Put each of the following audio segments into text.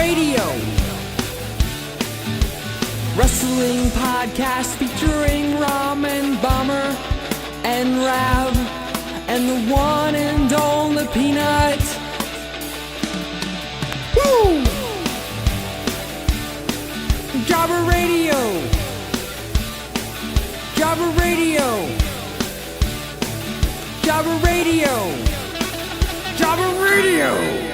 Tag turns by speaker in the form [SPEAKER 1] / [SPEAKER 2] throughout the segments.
[SPEAKER 1] Radio. Wrestling podcast featuring Ramen Bomber and Rab and the one and only Peanut. Woo! Jobber Radio. Jobber Radio. Jobber Radio. Jobber Radio.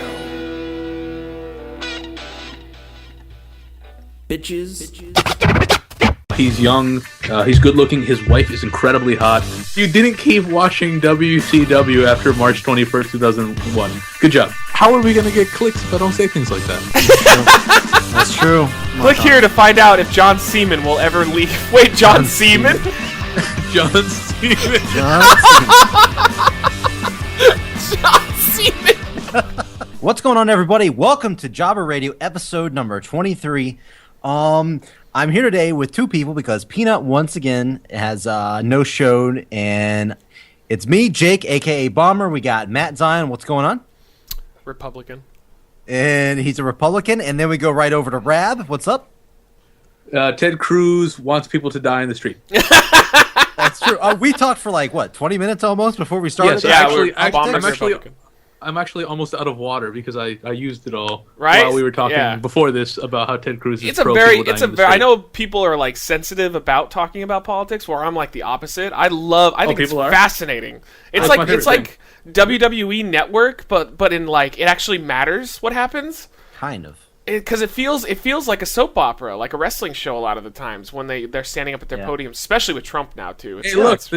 [SPEAKER 1] Bitches.
[SPEAKER 2] He's young, he's good looking, his wife is incredibly hot. You didn't keep watching WCW after March 21st, 2001. Good job. How are we going to get clicks if I don't say things like that?
[SPEAKER 3] That's true.
[SPEAKER 4] Click here to find out if John Semen will ever leave. Wait, John Semen?
[SPEAKER 2] John Semen.
[SPEAKER 4] John Semen.
[SPEAKER 3] What's going on, everybody? Welcome to Jobber Radio, episode number 23. I'm here today with two people because Peanut once again has no showed, and it's me, Jake, aka Bomber. We got Matt Zion. What's going on?
[SPEAKER 4] Republican.
[SPEAKER 3] And he's a Republican. And then we go right over to Rab. What's up?
[SPEAKER 2] Ted Cruz wants people to die in the street.
[SPEAKER 3] That's true. We talked for 20 minutes almost before we started.
[SPEAKER 2] Yes, I'm actually almost out of water because I used it all while we were talking before this about how Ted Cruz is
[SPEAKER 4] I know people are sensitive about talking about politics, where I'm the opposite. I think it's fascinating. It's like WWE Network, but in it actually matters what happens.
[SPEAKER 3] Kind of.
[SPEAKER 4] Because it feels like a soap opera, like a wrestling show a lot of the times when they're standing up at their podium, especially with Trump now too.
[SPEAKER 2] The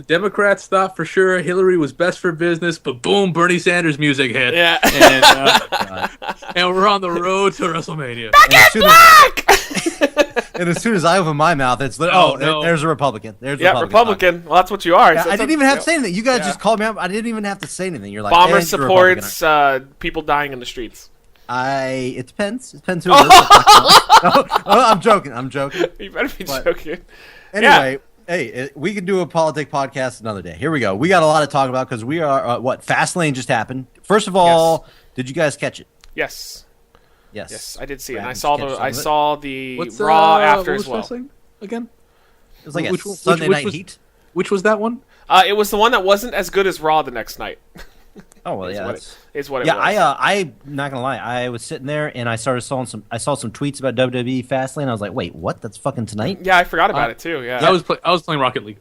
[SPEAKER 2] Democrats thought for sure Hillary was best for business, but boom, Bernie Sanders music hit, and we're on the road to WrestleMania.
[SPEAKER 4] Back in black.
[SPEAKER 3] And as soon as I open my mouth, it's there's a Republican. There's a
[SPEAKER 4] Republican. Well, that's what you are.
[SPEAKER 3] Yeah, I didn't even have to say anything. You guys just called me out. I didn't even have to say anything. You're like,
[SPEAKER 4] Bomber supports people dying in the streets.
[SPEAKER 3] It depends. It depends who it is. No, I'm joking.
[SPEAKER 4] You better be joking.
[SPEAKER 3] Anyway, hey, we can do a politic podcast another day. Here we go. We got a lot to talk about because we are Fastlane just happened. First of all, did you guys catch it?
[SPEAKER 4] Yes, I did see it. And I saw the
[SPEAKER 2] What's,
[SPEAKER 4] Raw after as well.
[SPEAKER 2] Again,
[SPEAKER 3] it was like a Sunday Night Heat.
[SPEAKER 2] Which was that one?
[SPEAKER 4] It was the one that wasn't as good as Raw the next night.
[SPEAKER 3] Oh well, yeah,
[SPEAKER 4] it's what it was.
[SPEAKER 3] I'm not gonna lie. I was sitting there and I saw some tweets about WWE Fastlane. I was like, wait, what? That's fucking tonight?
[SPEAKER 4] Yeah, I forgot about it too. Yeah,
[SPEAKER 2] I was playing Rocket League.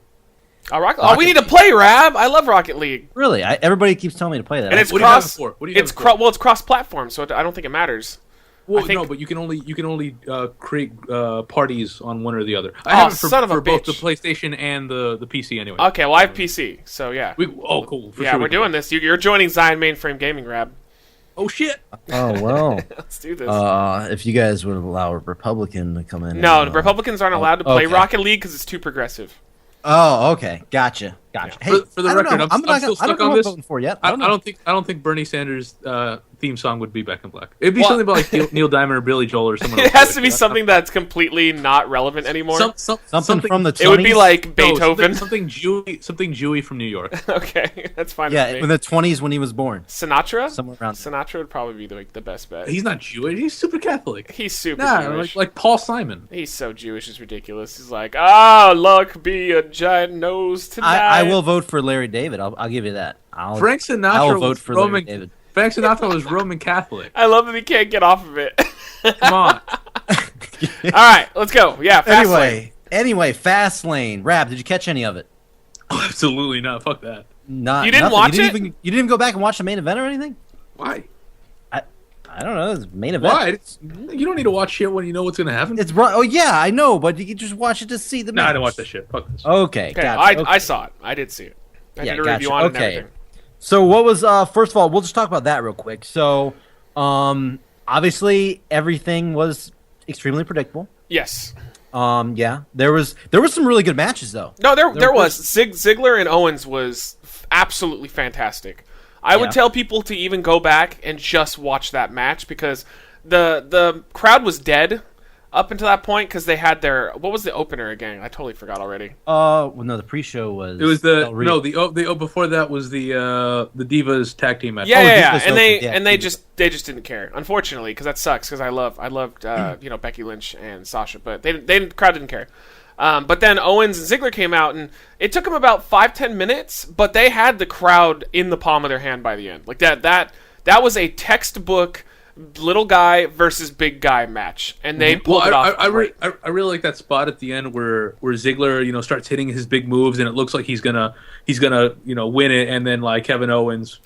[SPEAKER 4] We need to play, Rab. I love Rocket League.
[SPEAKER 3] Really? Everybody keeps telling me to play that.
[SPEAKER 4] And it's cross. It's cross-platform, so I don't think it matters.
[SPEAKER 2] Well, no, but you can only create parties on one or the other. I have it for both the PlayStation and the PC anyway.
[SPEAKER 4] Okay, well I have PC, so yeah.
[SPEAKER 2] Cool.
[SPEAKER 4] We're doing this. You're joining Zion Mainframe Gaming, Rab.
[SPEAKER 2] Oh shit!
[SPEAKER 3] Oh well.
[SPEAKER 4] Let's do this.
[SPEAKER 3] If you guys would allow a Republican to come in.
[SPEAKER 4] No, the Republicans aren't allowed to play Rocket League because it's too progressive.
[SPEAKER 3] Oh, okay, gotcha.
[SPEAKER 2] Yeah. Hey, for the record, I'm still stuck on this.
[SPEAKER 3] Voting for yet.
[SPEAKER 2] I don't think Bernie Sanders' theme song would be Back in Black. It'd be something about Neil Diamond or Billy Joel or someone else.
[SPEAKER 4] It has to be something that's completely not relevant anymore.
[SPEAKER 3] Something from the 20s?
[SPEAKER 4] It would be like Beethoven.
[SPEAKER 2] Something Jewy from New York.
[SPEAKER 4] Okay, that's fine.
[SPEAKER 3] Yeah, in the 20s when he was born.
[SPEAKER 4] Sinatra?
[SPEAKER 3] Somewhere around there.
[SPEAKER 4] Sinatra would probably be the best bet.
[SPEAKER 2] He's not Jewish. He's super Catholic.
[SPEAKER 4] He's super Jewish.
[SPEAKER 2] like Paul Simon.
[SPEAKER 4] He's so Jewish, it's ridiculous. He's like, luck be a giant nose tonight.
[SPEAKER 3] I will vote for Larry David. I'll give you that.
[SPEAKER 2] Frank Sinatra vote for Larry David. Frank Sinatra was Roman Catholic.
[SPEAKER 4] I love that he can't get off of it.
[SPEAKER 2] Come on.
[SPEAKER 4] All right, let's go. Yeah, Fastlane.
[SPEAKER 3] Anyway, Fastlane. Rab, did you catch any of it?
[SPEAKER 2] Oh, absolutely not. Fuck that.
[SPEAKER 4] You didn't watch it?
[SPEAKER 3] You didn't even go back and watch the main event or anything?
[SPEAKER 2] Why?
[SPEAKER 3] I don't know. It's main event.
[SPEAKER 2] Why? You don't need to watch shit when you know what's going to happen.
[SPEAKER 3] Oh, yeah, I know, but you can just watch it to see the match.
[SPEAKER 2] No, I didn't watch that shit. Fuck this.
[SPEAKER 3] Okay, gotcha.
[SPEAKER 4] I saw it. I did see it. I did a review on it and everything.
[SPEAKER 3] So what was, first of all, we'll just talk about that real quick. So, obviously, everything was extremely predictable.
[SPEAKER 4] Yes.
[SPEAKER 3] Yeah. There was some really good matches, though.
[SPEAKER 4] No, there was. Ziggler and Owens was absolutely fantastic. I would tell people to even go back and just watch that match because the crowd was dead. up until that point because they had their what was the opener again? I totally forgot already.
[SPEAKER 3] Well, no, the pre-show was.
[SPEAKER 2] It was before that was the Divas tag team match.
[SPEAKER 4] Yeah, and they just didn't care, unfortunately, because that sucks. Because I loved Becky Lynch and Sasha, but the crowd didn't care. But then Owens and Ziggler came out, and it took them about 5-10 minutes, but they had the crowd in the palm of their hand by the end. Like that was a textbook little guy versus big guy match, and they pulled it off.
[SPEAKER 2] I really like that spot at the end where Ziggler starts hitting his big moves, and it looks like he's gonna win it, and then like Kevin Owens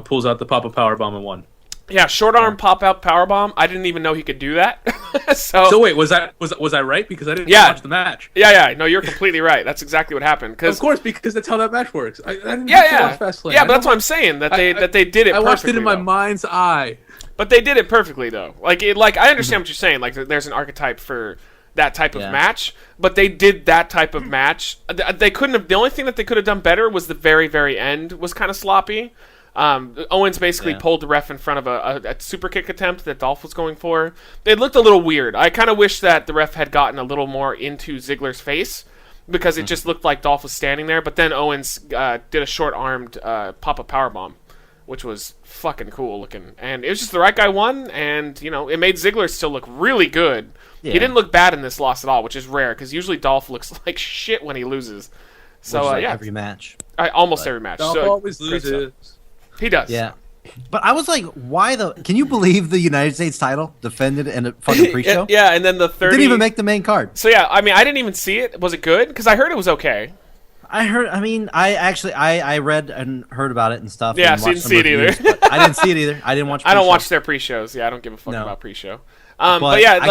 [SPEAKER 2] pulls out the pop-up powerbomb and won.
[SPEAKER 4] Yeah, short arm pop out powerbomb. I didn't even know he could do that.
[SPEAKER 2] So wait, was I right? Because I didn't watch the match.
[SPEAKER 4] Yeah. No, you're completely right. That's exactly what happened.
[SPEAKER 2] Of course, because that's how that match works. I didn't watch Fastlane.
[SPEAKER 4] Yeah, but that's what I'm saying. That they did it.
[SPEAKER 2] I watched it in my mind's eye.
[SPEAKER 4] But they did it perfectly, though. I understand what you're saying. Like, there's an archetype for that type of match, but they did that type of match. They couldn't have. The only thing that they could have done better was the very, very end was kind of sloppy. Owens basically pulled the ref in front of a super kick attempt that Dolph was going for. It looked a little weird. I kind of wish that the ref had gotten a little more into Ziggler's face because it just looked like Dolph was standing there. But then Owens did a short-armed pop-up powerbomb, which was fucking cool looking. And it was just the right guy won, and it made Ziggler still look really good. Yeah. He didn't look bad in this loss at all, which is rare because usually Dolph looks like shit when he loses. So
[SPEAKER 3] every match,
[SPEAKER 4] almost every match.
[SPEAKER 2] Dolph always loses.
[SPEAKER 4] He does.
[SPEAKER 3] Yeah. But I was like, why can you believe the United States title defended in a fucking pre-show?
[SPEAKER 4] Yeah, and then the 30...
[SPEAKER 3] It didn't even make the main card.
[SPEAKER 4] So yeah, I mean, I didn't even see it. Was it good? Because I heard it was okay.
[SPEAKER 3] I read and heard about it and stuff.
[SPEAKER 4] Yeah,
[SPEAKER 3] and
[SPEAKER 4] so you didn't see it either.
[SPEAKER 3] I didn't see it either. I didn't watch pre-show.
[SPEAKER 4] I don't watch their pre-shows. Yeah, I don't give a fuck about pre-show. But yeah,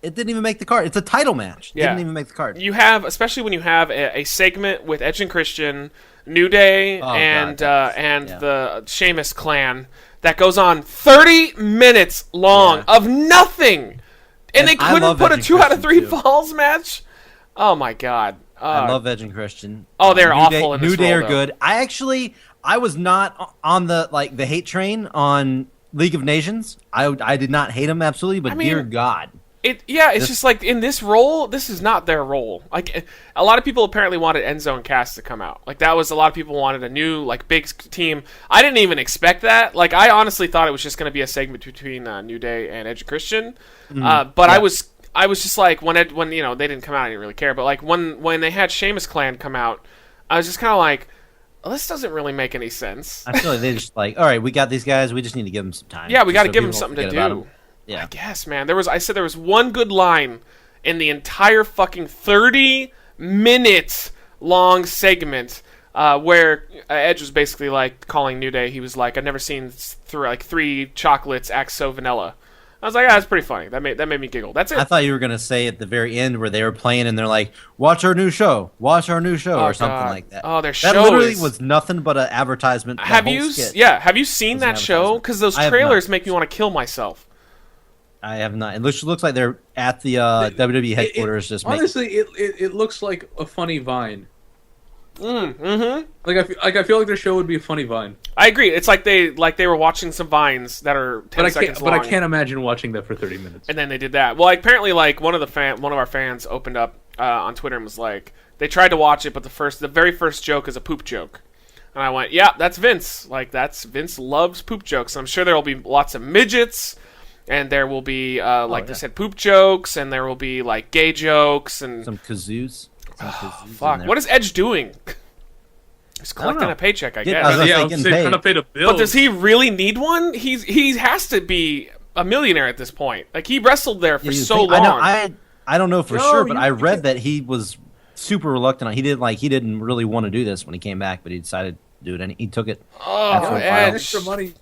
[SPEAKER 3] it didn't even make the card. It's a title match. It didn't even make the card.
[SPEAKER 4] You have, especially when you have a segment with Edge and Christian, New Day, and the Sheamus clan that goes on 30 minutes long of nothing, and they couldn't put a 2 out of 3 falls match. Oh my god!
[SPEAKER 3] I love Edge and Christian.
[SPEAKER 4] Oh, they're awful in this
[SPEAKER 3] New Day
[SPEAKER 4] role,
[SPEAKER 3] are good. I was not on the hate train on League of Nations. I did not hate them absolutely, but dear God.
[SPEAKER 4] It's just like in this role, this is not their role. Like a lot of people apparently wanted End Zone Cast to come out. Like that was a lot of people wanted a new big team. I didn't even expect that. Like I honestly thought it was just going to be a segment between New Day and Edge and Christian. But I was just like when they didn't come out, I didn't really care. But like when they had Sheamus Clan come out, I was just kind of like, well, this doesn't really make any sense.
[SPEAKER 3] I feel like they just like, all right, we got these guys. We just need to give them some time.
[SPEAKER 4] Yeah, we got to give them something to do.
[SPEAKER 3] Yeah.
[SPEAKER 4] I guess, man. There was one good line in the entire fucking 30-minute long segment where Edge was basically like calling New Day. He was like, "I've never seen 3 chocolates act so vanilla." I was like, "Yeah, that's pretty funny." That made me giggle. That's it.
[SPEAKER 3] I thought you were gonna say at the very end where they were playing and they're like, "Watch our new show, or something like that.
[SPEAKER 4] Oh, their show
[SPEAKER 3] that literally was nothing but an advertisement.
[SPEAKER 4] Have you seen that show? Because those trailers make me want to kill myself.
[SPEAKER 3] I have not. It looks like they're at the WWE headquarters.
[SPEAKER 2] Honestly, it looks like a funny Vine.
[SPEAKER 4] Mm-hmm.
[SPEAKER 2] I feel like their show would be a funny Vine.
[SPEAKER 4] I agree. It's like they were watching some Vines that are 10 seconds long.
[SPEAKER 2] But I can't imagine watching that for 30 minutes.
[SPEAKER 4] And then they did that. Well, apparently, one of our fans opened up on Twitter and was like, they tried to watch it, but the very first joke is a poop joke. And I went, yeah, that's Vince. Vince loves poop jokes. I'm sure there will be lots of midgets. And there will be, they said, poop jokes, and there will be, gay jokes, and...
[SPEAKER 3] Some kazoos.
[SPEAKER 4] Fuck. What is Edge doing? He's collecting a paycheck, I guess.
[SPEAKER 2] Trying to pay the bills.
[SPEAKER 4] But does he really need one? He has to be a millionaire at this point. Like, he wrestled there for so long.
[SPEAKER 3] I don't know for sure, but I read that he was super reluctant. He didn't really want to do this when he came back, but he decided... do it, and he took it.
[SPEAKER 4] Oh,
[SPEAKER 2] extra money.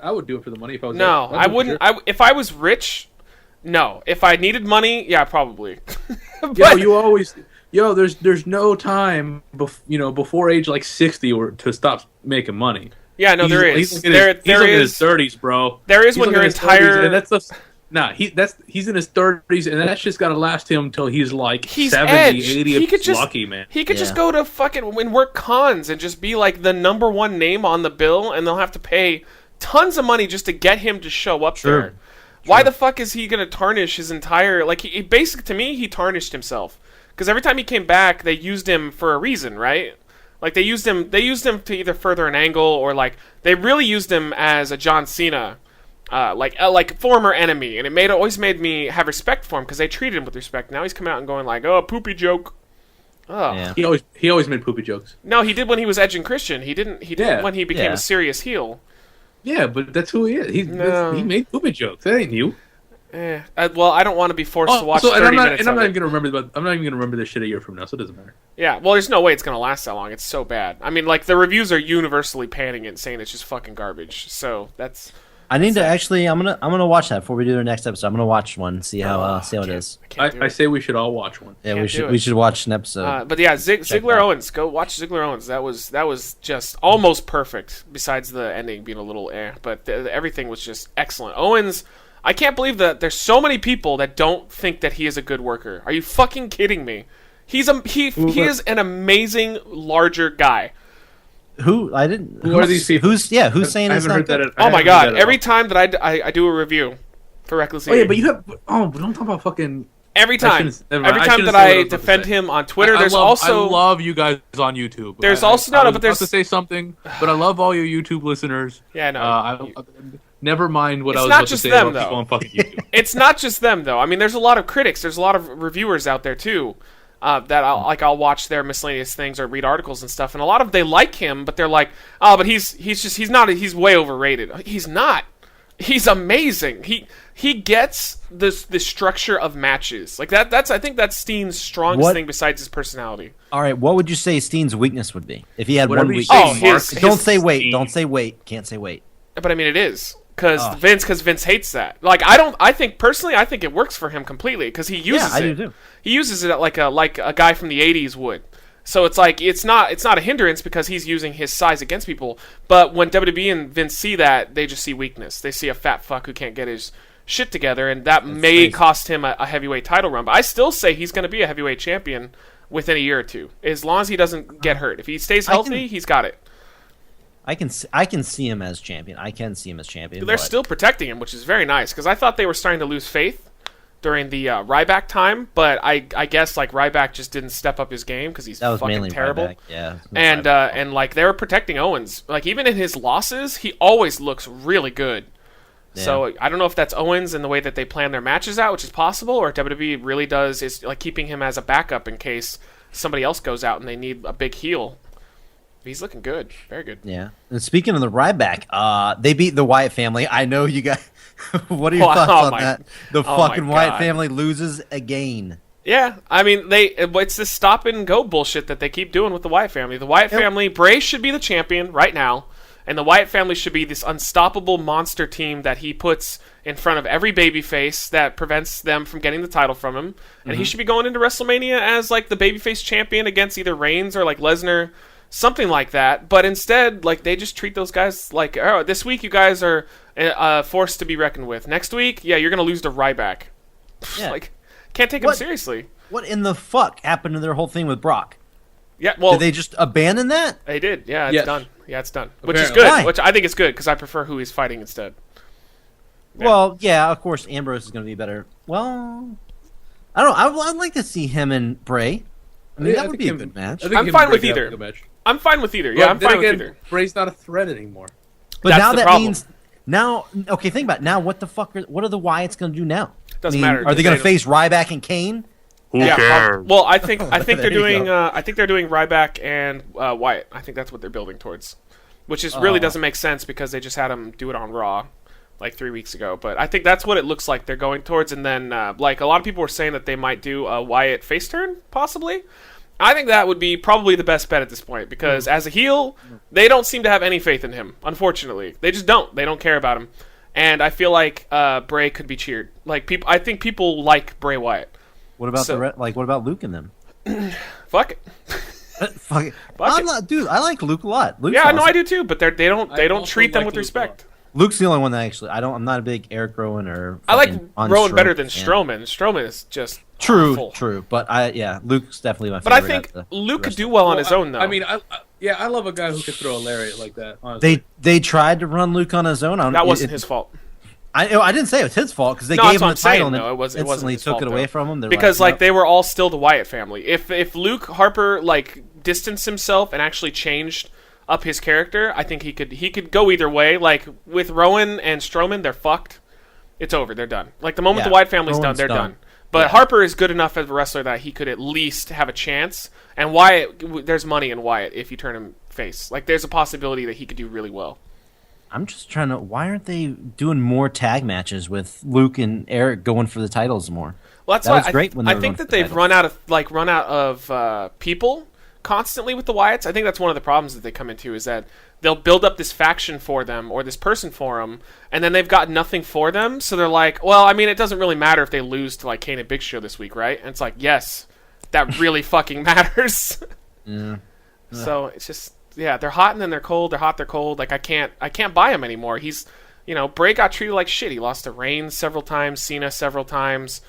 [SPEAKER 2] I would do it for the money if I was.
[SPEAKER 4] No, I wouldn't. If I was rich, no. If I needed money, yeah, probably.
[SPEAKER 2] There's no time, before age 60 or to stop making money.
[SPEAKER 4] Yeah, no, there is.
[SPEAKER 2] He's in his 30s, bro.
[SPEAKER 4] There is when your entire.
[SPEAKER 2] And that's he's in his 30s, and that's just got to last him until he's 70,
[SPEAKER 4] Edge.
[SPEAKER 2] 80 if he's lucky, man.
[SPEAKER 4] He could just go to fucking work cons and just be the number one name on the bill, and they'll have to pay tons of money just to get him to show up there. Why the fuck is he gonna tarnish his entire he basically to me he tarnished himself because every time he came back they used him for a reason, right? Like they used him to either further an angle or they really used him as a John Cena. Former enemy, and it always made me have respect for him because they treated him with respect. Now he's coming out and going oh, poopy joke. Oh,
[SPEAKER 2] yeah. He always made poopy jokes.
[SPEAKER 4] No, he did when he was Edge and Christian. He didn't when he became a serious heel.
[SPEAKER 2] Yeah, but that's who he is. He made poopy jokes. That ain't you.
[SPEAKER 4] Well, I don't want to be forced to watch 30 minutes.
[SPEAKER 2] I'm not even gonna remember this shit a year from now, so it doesn't matter.
[SPEAKER 4] Yeah, well, there's no way it's gonna last that long. It's so bad. I mean, the reviews are universally panning it, saying it's just fucking garbage. So that's.
[SPEAKER 3] I need to actually. I'm gonna watch that before we do the next episode. I'm gonna watch one, see how it is.
[SPEAKER 2] I say we should all watch one.
[SPEAKER 3] Yeah, we should watch an episode.
[SPEAKER 4] But yeah, Ziggler Owens. Go watch Ziggler Owens. That was just almost perfect. Besides the ending being a little but everything was just excellent. Owens. I can't believe that there's so many people that don't think that he is a good worker. Are you fucking kidding me? He is an amazing larger guy.
[SPEAKER 3] Who I didn't?
[SPEAKER 2] Who are these people?
[SPEAKER 3] Who's saying it's not good?
[SPEAKER 4] Oh my god! Every time that I do a review for Reckless Eating.
[SPEAKER 2] Yeah, but you have. Oh, but don't talk about fucking.
[SPEAKER 4] Every time that I defend him on Twitter, I
[SPEAKER 2] love you guys on YouTube.
[SPEAKER 4] There's
[SPEAKER 2] I
[SPEAKER 4] was
[SPEAKER 2] about to say something, but I love all your YouTube listeners.
[SPEAKER 4] Yeah, no.
[SPEAKER 2] Never mind what I was about to say about people on fucking YouTube.
[SPEAKER 4] It's not just them, though. I mean, there's a lot of critics. There's a lot of reviewers out there too. That I'll watch their miscellaneous things or read articles and stuff, and a lot of they like him, but they're like, oh, but he's way overrated. He's not. He's amazing. He gets the structure of matches like that. I think that's Steen's strongest thing besides his personality.
[SPEAKER 3] All right, what would you say Steen's weakness would be if he had one weakness?
[SPEAKER 4] Don't
[SPEAKER 3] say weight. Don't say weight. Can't say weight.
[SPEAKER 4] But I mean, it is. Because Vince hates that. I think it works for him completely because he uses it. I do too. He uses it like a guy from the '80s would. So it's not a hindrance because he's using his size against people. But when WWE and Vince see that, they just see weakness. They see a fat fuck who can't get his shit together, and that may cost him a heavyweight title run. But I still say he's going to be a heavyweight champion within a year or two, as long as he doesn't get hurt. If he stays healthy, he's got it.
[SPEAKER 3] I can see him as champion.
[SPEAKER 4] They're still protecting him, which is very nice because I thought they were starting to lose faith during the Ryback time, but I guess Ryback just didn't step up his game because he's fucking terrible.
[SPEAKER 3] Ryback. Yeah,
[SPEAKER 4] and they were protecting Owens. Even in his losses, he always looks really good. Yeah. So I don't know if that's Owens and the way that they plan their matches out, which is possible, or if WWE really is keeping him as a backup in case somebody else goes out and they need a big heel. He's looking good. Very good.
[SPEAKER 3] Yeah. And speaking of the Ryback, they beat the Wyatt family. I know you guys. What are your thoughts on that? The fucking Wyatt family loses again.
[SPEAKER 4] Yeah. I mean, it's this stop and go bullshit that they keep doing with the Wyatt family. The Wyatt family, Bray should be the champion right now, and the Wyatt family should be this unstoppable monster team that he puts in front of every babyface that prevents them from getting the title from him. And he should be going into WrestleMania as the babyface champion against either Reigns or Lesnar. Something like that, but instead, they just treat those guys oh, this week you guys are forced to be reckoned with. Next week, yeah, you're gonna lose to Ryback. Yeah. Can't take them seriously.
[SPEAKER 3] What in the fuck happened to their whole thing with Brock?
[SPEAKER 4] Yeah, well,
[SPEAKER 3] did they just abandon that?
[SPEAKER 4] They did. Yeah, it's done. Yeah, it's done. Which is good. Why? Which I think is good because I prefer who he's fighting instead.
[SPEAKER 3] Yeah. Well, yeah, of course, Ambrose is gonna be better. Well, I don't know. I'd like to see him and Bray. I mean, that would be a good match.
[SPEAKER 4] I'm fine with either. I'm fine with either. Yeah, I'm fine with either.
[SPEAKER 2] Bray's not a threat anymore.
[SPEAKER 3] But now that means okay, think about it. Now what the fuck what are the Wyatts going to do now?
[SPEAKER 4] Doesn't matter.
[SPEAKER 3] Are they going to face Ryback and Kane?
[SPEAKER 2] Who cares?
[SPEAKER 4] Well, I think they're doing Ryback and Wyatt. I think that's what they're building towards. Which really doesn't make sense because they just had him do it on Raw 3 weeks ago. But I think that's what it looks like they're going towards. And then a lot of people were saying that they might do a Wyatt face turn, possibly. I think that would be probably the best bet at this point because as a heel, they don't seem to have any faith in him, unfortunately. They just don't. They don't care about him. And I feel like Bray could be cheered. I think people like Bray Wyatt.
[SPEAKER 3] What about what about Luke and them?
[SPEAKER 4] Fuck it.
[SPEAKER 3] Fuck it. Dude, I like Luke a lot. Luke's
[SPEAKER 4] awesome. No, I do too, but they don't treat them with respect.
[SPEAKER 3] Luke's the only one that actually I'm not a big Eric Rowan or
[SPEAKER 4] I like Rowan better than Strowman. Strowman is just awful.
[SPEAKER 3] True, but Luke's definitely my favorite.
[SPEAKER 4] But I think Luke could do well on his own though.
[SPEAKER 2] I mean, I love a guy who can throw a lariat like that. Honestly.
[SPEAKER 3] They tried to run Luke on his own.
[SPEAKER 4] That wasn't his fault.
[SPEAKER 3] I didn't say it was his fault because they
[SPEAKER 4] No,
[SPEAKER 3] gave
[SPEAKER 4] that's
[SPEAKER 3] him
[SPEAKER 4] what
[SPEAKER 3] the
[SPEAKER 4] I'm
[SPEAKER 3] title
[SPEAKER 4] saying,
[SPEAKER 3] and
[SPEAKER 4] though. It wasn't
[SPEAKER 3] instantly
[SPEAKER 4] his
[SPEAKER 3] took
[SPEAKER 4] fault,
[SPEAKER 3] it away
[SPEAKER 4] though.
[SPEAKER 3] from him. They're
[SPEAKER 4] Because
[SPEAKER 3] like,
[SPEAKER 4] they were all still the Wyatt family. If Luke Harper like distanced himself and actually changed up his character, I think he could go either way. Like with Rowan and Strowman, they're fucked. It's over. They're done. Like the moment the Wyatt family's
[SPEAKER 3] Rowan's
[SPEAKER 4] done, they're done. But Harper is good enough as a wrestler that he could at least have a chance. And Wyatt, there's money in Wyatt if you turn him face. Like there's a possibility that he could do really well.
[SPEAKER 3] I'm just trying to. Why aren't they doing more tag matches with Luke and Eric going for the titles more?
[SPEAKER 4] Well, that's
[SPEAKER 3] that was great when they
[SPEAKER 4] I
[SPEAKER 3] were
[SPEAKER 4] think
[SPEAKER 3] going
[SPEAKER 4] that
[SPEAKER 3] for the
[SPEAKER 4] they've run out of people constantly with the Wyatts. I think that's one of the problems that they come into is that they'll build up this faction for them or this person for them, and then they've got nothing for them. So they're like, well, I mean, it doesn't really matter if they lose to like Kane and Big Show this week, right? And it's like, yes, that really fucking matters.
[SPEAKER 3] Yeah.
[SPEAKER 4] So it's just, yeah, they're hot and then they're cold. They're hot, they're cold. Like I can't buy him anymore. He's, Bray got treated like shit. He lost to Reigns several times, Cena several times.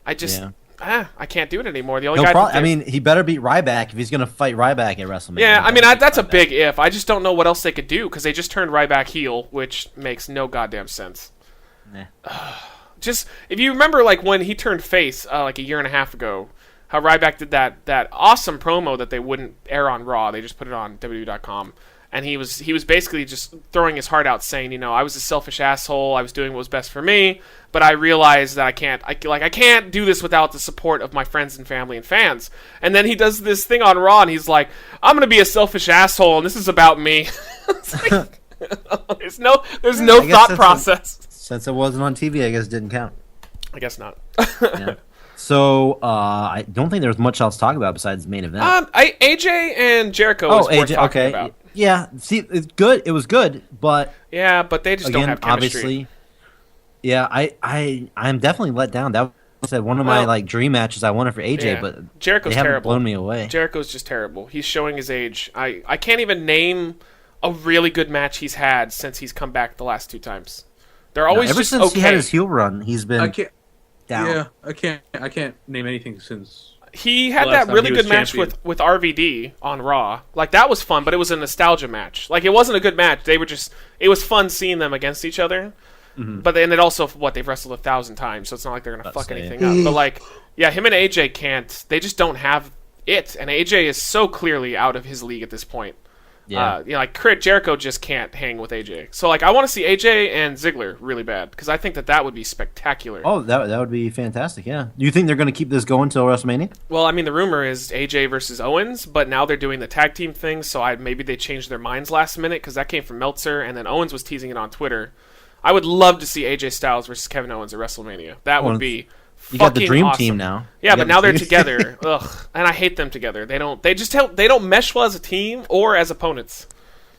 [SPEAKER 4] I just. Yeah. I can't do it anymore. The only guy
[SPEAKER 3] he better beat Ryback if he's going to fight Ryback at WrestleMania.
[SPEAKER 4] Yeah, I mean, that's a big if. I just don't know what else they could do because they just turned Ryback heel, which makes no goddamn sense.
[SPEAKER 3] Nah.
[SPEAKER 4] Just, if you remember, like, when he turned face, like, a year and a half ago, how Ryback did that awesome promo that they wouldn't air on Raw. They just put it on WWE.com. And he was basically just throwing his heart out, saying, I was a selfish asshole. I was doing what was best for me, but I realized that I can't do this without the support of my friends and family and fans. And then he does this thing on Raw, and he's like, "I'm gonna be a selfish asshole, and this is about me." Like, there's no thought process.
[SPEAKER 3] Since it wasn't on TV, I guess it didn't count.
[SPEAKER 4] I guess not.
[SPEAKER 3] Yeah. So I don't think there's much else to talk about besides the main event.
[SPEAKER 4] AJ and Jericho was worth talking about.
[SPEAKER 3] Yeah, see, it's good. It was good, but
[SPEAKER 4] they just don't have chemistry.
[SPEAKER 3] Obviously, yeah, I'm definitely let down. That was one of my dream matches I wanted for AJ, but
[SPEAKER 4] Jericho's
[SPEAKER 3] they haven't
[SPEAKER 4] terrible.
[SPEAKER 3] blown me away.
[SPEAKER 4] Jericho's just terrible. He's showing his age. I can't even name a really good match he's had since he's come back the last two times. They're always
[SPEAKER 3] ever
[SPEAKER 4] just
[SPEAKER 3] since
[SPEAKER 4] okay.
[SPEAKER 3] he had his heel run, he's been down.
[SPEAKER 2] Yeah, I can't name anything since.
[SPEAKER 4] He had that really good match with RVD on Raw. Like, that was fun, but it was a nostalgia match. Like, it wasn't a good match. It was fun seeing them against each other. Mm-hmm. But then it also, they've wrestled 1,000 times, so it's not like they're going to fuck anything up. But, like, yeah, him and AJ can't. They just don't have it. And AJ is so clearly out of his league at this point. Yeah. Jericho just can't hang with AJ. So, I want to see AJ and Ziggler really bad, because I think that would be spectacular.
[SPEAKER 3] Oh, that would be fantastic, yeah. Do you think they're going to keep this going until WrestleMania?
[SPEAKER 4] Well, I mean, the rumor is AJ versus Owens, but now they're doing the tag team thing, so maybe they changed their minds last minute, because that came from Meltzer, and then Owens was teasing it on Twitter. I would love to see AJ Styles versus Kevin Owens at WrestleMania. That would be
[SPEAKER 3] You got the dream
[SPEAKER 4] awesome.
[SPEAKER 3] team now.
[SPEAKER 4] Yeah, but now they're together. Ugh, and I hate them together. They don't mesh well as a team or as opponents.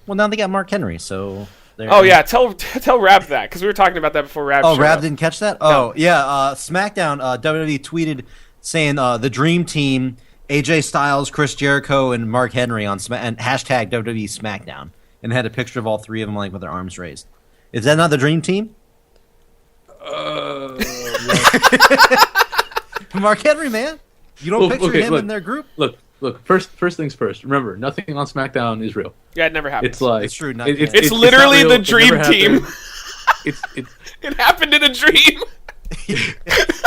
[SPEAKER 3] Well, now they got Mark Henry, so...
[SPEAKER 4] yeah, tell Rab that, because we were talking about that before Rab showed
[SPEAKER 3] Rab
[SPEAKER 4] up.
[SPEAKER 3] didn't catch that?
[SPEAKER 4] No.
[SPEAKER 3] Oh, yeah, SmackDown, WWE tweeted saying the dream team, AJ Styles, Chris Jericho, and Mark Henry on and hashtag WWE SmackDown, and had a picture of all three of them with their arms raised. Is that not the dream team? Mark Henry, man. You don't picture him in their group?
[SPEAKER 2] Look. First things first. Remember, nothing on SmackDown is real.
[SPEAKER 4] Yeah, it never happened.
[SPEAKER 3] It's true.
[SPEAKER 4] It's literally the dream team. It happened in a dream.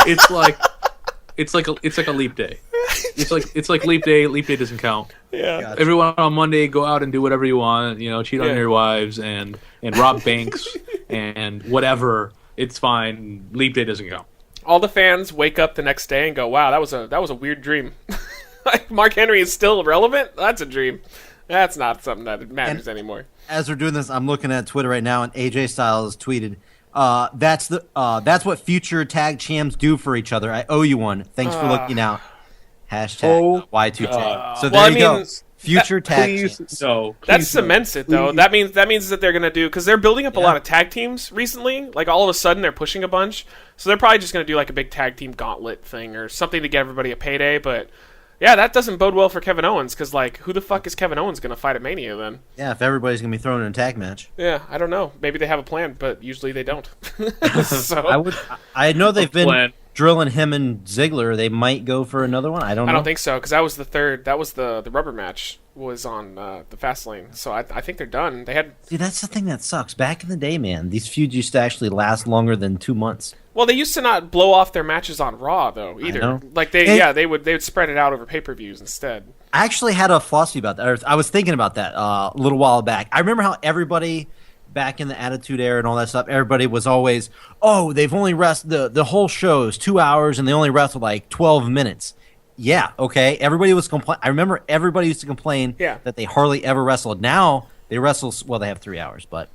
[SPEAKER 2] It's like a leap day. It's like leap day. Leap day doesn't count.
[SPEAKER 4] Yeah. Gotcha.
[SPEAKER 2] Everyone on Monday go out and do whatever you want. Cheat on your wives and rob banks and whatever. It's fine. Leap day doesn't count.
[SPEAKER 4] All the fans wake up the next day and go, "Wow, that was a weird dream." Like, Mark Henry is still relevant? That's a dream. That's not something that matters anymore.
[SPEAKER 3] As we're doing this, I'm looking at Twitter right now, and AJ Styles tweeted, "That's what future tag champs do for each other. I owe you one. Thanks for looking out." Hashtag Y2J. So there you go. Future tag champs.
[SPEAKER 2] No,
[SPEAKER 4] that cements it, though. That means that they're gonna do, because they're building up a lot of tag teams recently. Like, all of a sudden they're pushing a bunch, so they're probably just gonna do like a big tag team gauntlet thing or something to get everybody a payday. But yeah, that doesn't bode well for Kevin Owens, because who the fuck is Kevin Owens gonna fight at Mania then?
[SPEAKER 3] Yeah, if everybody's gonna be thrown in a tag match.
[SPEAKER 4] Yeah, I don't know. Maybe they have a plan, but usually they don't. So
[SPEAKER 3] I know they've been. drilling him and Ziggler, they might go for another one. I don't know.
[SPEAKER 4] I don't think so, because that was the third. That was the rubber match was on the Fastlane. So I think they're done. They had.
[SPEAKER 3] See, that's the thing that sucks. Back in the day, man, these feuds used to actually last longer than 2 months.
[SPEAKER 4] Well, they used to not blow off their matches on Raw though either. Like they would spread it out over pay-per-views instead.
[SPEAKER 3] I actually had a philosophy about that. I was thinking about that a little while back. I remember how everybody back in the Attitude Era and all that stuff, everybody was always, oh, they've only wrestled the whole show is 2 hours and they only wrestled like 12 minutes. Yeah, okay. Everybody was I remember everybody used to complain that they hardly ever wrestled. Now they wrestle. Well, they have 3 hours, but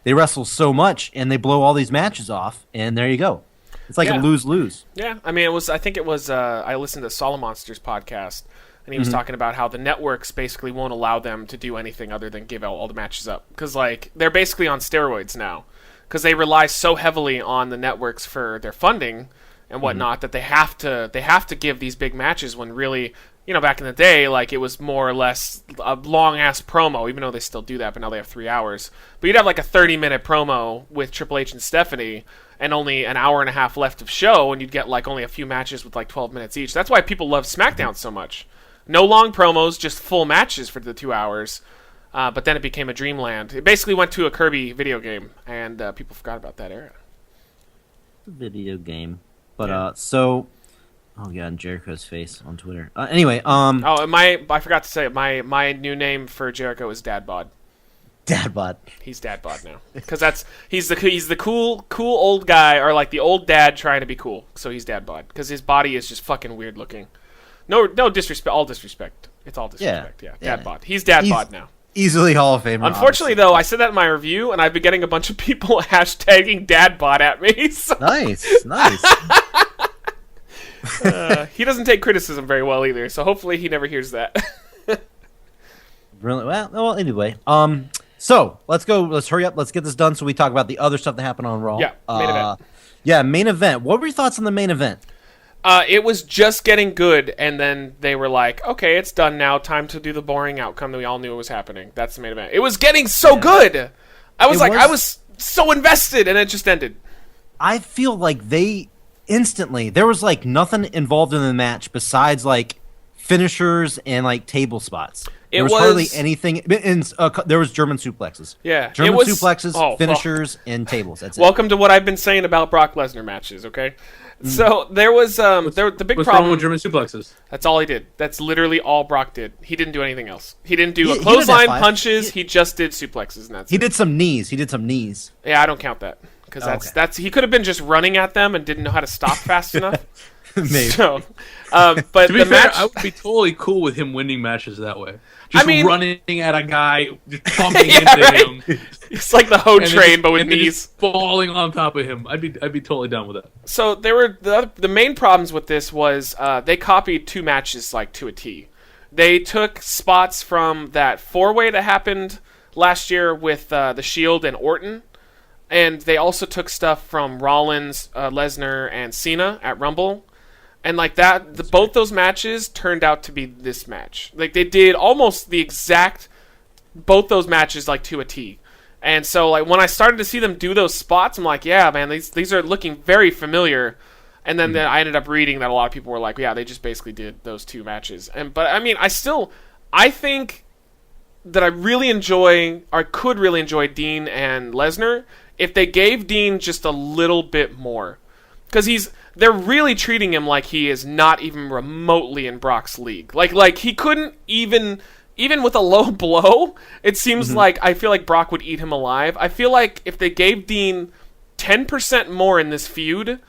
[SPEAKER 3] they wrestle so much and they blow all these matches off, and there you go. It's like a lose-lose. Yeah,
[SPEAKER 4] I mean, I think it was. I listened to Solomonster's podcast, and he was talking about how the networks basically won't allow them to do anything other than give all the matches up, because like they're basically on steroids now, because they rely so heavily on the networks for their funding and whatnot that they have to give these big matches when really, back in the day, like it was more or less a long ass promo, even though they still do that, but now they have 3 hours. But you'd have like a 30-minute promo with Triple H and Stephanie, and only an hour and a half left of show, and you'd get like only a few matches with like 12 minutes each. That's why people love SmackDown so much. No long promos, just full matches for the 2 hours. But then it became a dreamland. It basically went to a Kirby video game, and people forgot about that era.
[SPEAKER 3] Video game. But oh yeah, and Jericho's face on Twitter. Anyway,
[SPEAKER 4] I forgot to say my new name for Jericho is Dad Bod.
[SPEAKER 3] Dad Bod.
[SPEAKER 4] He's Dad Bod now, because he's the cool old guy, or like the old dad trying to be cool. So he's Dad Bod because his body is just fucking weird looking. No disrespect, all disrespect. It's all disrespect. Yeah. Dad Bod. He's Dad Bod now.
[SPEAKER 3] Easily Hall of Famer.
[SPEAKER 4] Unfortunately, though, I said that in my review, and I've been getting a bunch of people hashtagging Dad Bod at me. So.
[SPEAKER 3] Nice.
[SPEAKER 4] He doesn't take criticism very well either, so hopefully he never hears that.
[SPEAKER 3] Really? Well, anyway. So let's go. Let's hurry up. Let's get this done so we talk about the other stuff that happened on Raw.
[SPEAKER 4] Yeah, main event.
[SPEAKER 3] Yeah, main event. What were your thoughts on the main event?
[SPEAKER 4] It was just getting good, and then they were like, okay, it's done now. Time to do the boring outcome that we all knew was happening. That's the main event. It was getting so good. I was so invested, and it just ended. I
[SPEAKER 3] feel like there was like nothing involved in the match besides like finishers and like table spots. There was hardly anything. There was German suplexes.
[SPEAKER 4] Yeah.
[SPEAKER 3] German suplexes, finishers, and tables. That's it.
[SPEAKER 4] Welcome to what I've been saying about Brock Lesnar matches, okay? So there was the big problem.
[SPEAKER 2] Wrong with German suplexes?
[SPEAKER 4] That's all he did. That's literally all Brock did. He didn't do anything else. He didn't do a clothesline punches. He just did suplexes, and that's
[SPEAKER 3] He did some knees.
[SPEAKER 4] Yeah, I don't count that. Because that's he could have been just running at them and didn't know how to stop fast enough.
[SPEAKER 3] Maybe.
[SPEAKER 4] So, but
[SPEAKER 2] to be fair, I would be totally cool with him winning matches that way. Just running at a guy, just bumping into him.
[SPEAKER 4] It's like the Ho train, but with knees
[SPEAKER 2] falling on top of him. I'd be totally down with that.
[SPEAKER 4] So there were the main problems with this was they copied 2 matches like to a T. They took spots from that 4-way that happened last year with the Shield and Orton. And they also took stuff from Rollins, Lesnar, and Cena at Rumble. And like that, both those matches turned out to be this match. Like they did almost the exact, both those matches like to a T. And so like when I started to see them do those spots, I'm like, yeah, man, these are looking very familiar. And then I ended up reading that a lot of people were like, yeah, they just basically did those 2 matches. But I mean, I think that I really enjoy, or could really enjoy Dean and Lesnar if they gave Dean just a little bit more. Because they're really treating him like he is not even remotely in Brock's league. Like he couldn't even with a low blow, it seems like I feel like Brock would eat him alive. I feel like if they gave Dean 10% more in this feud,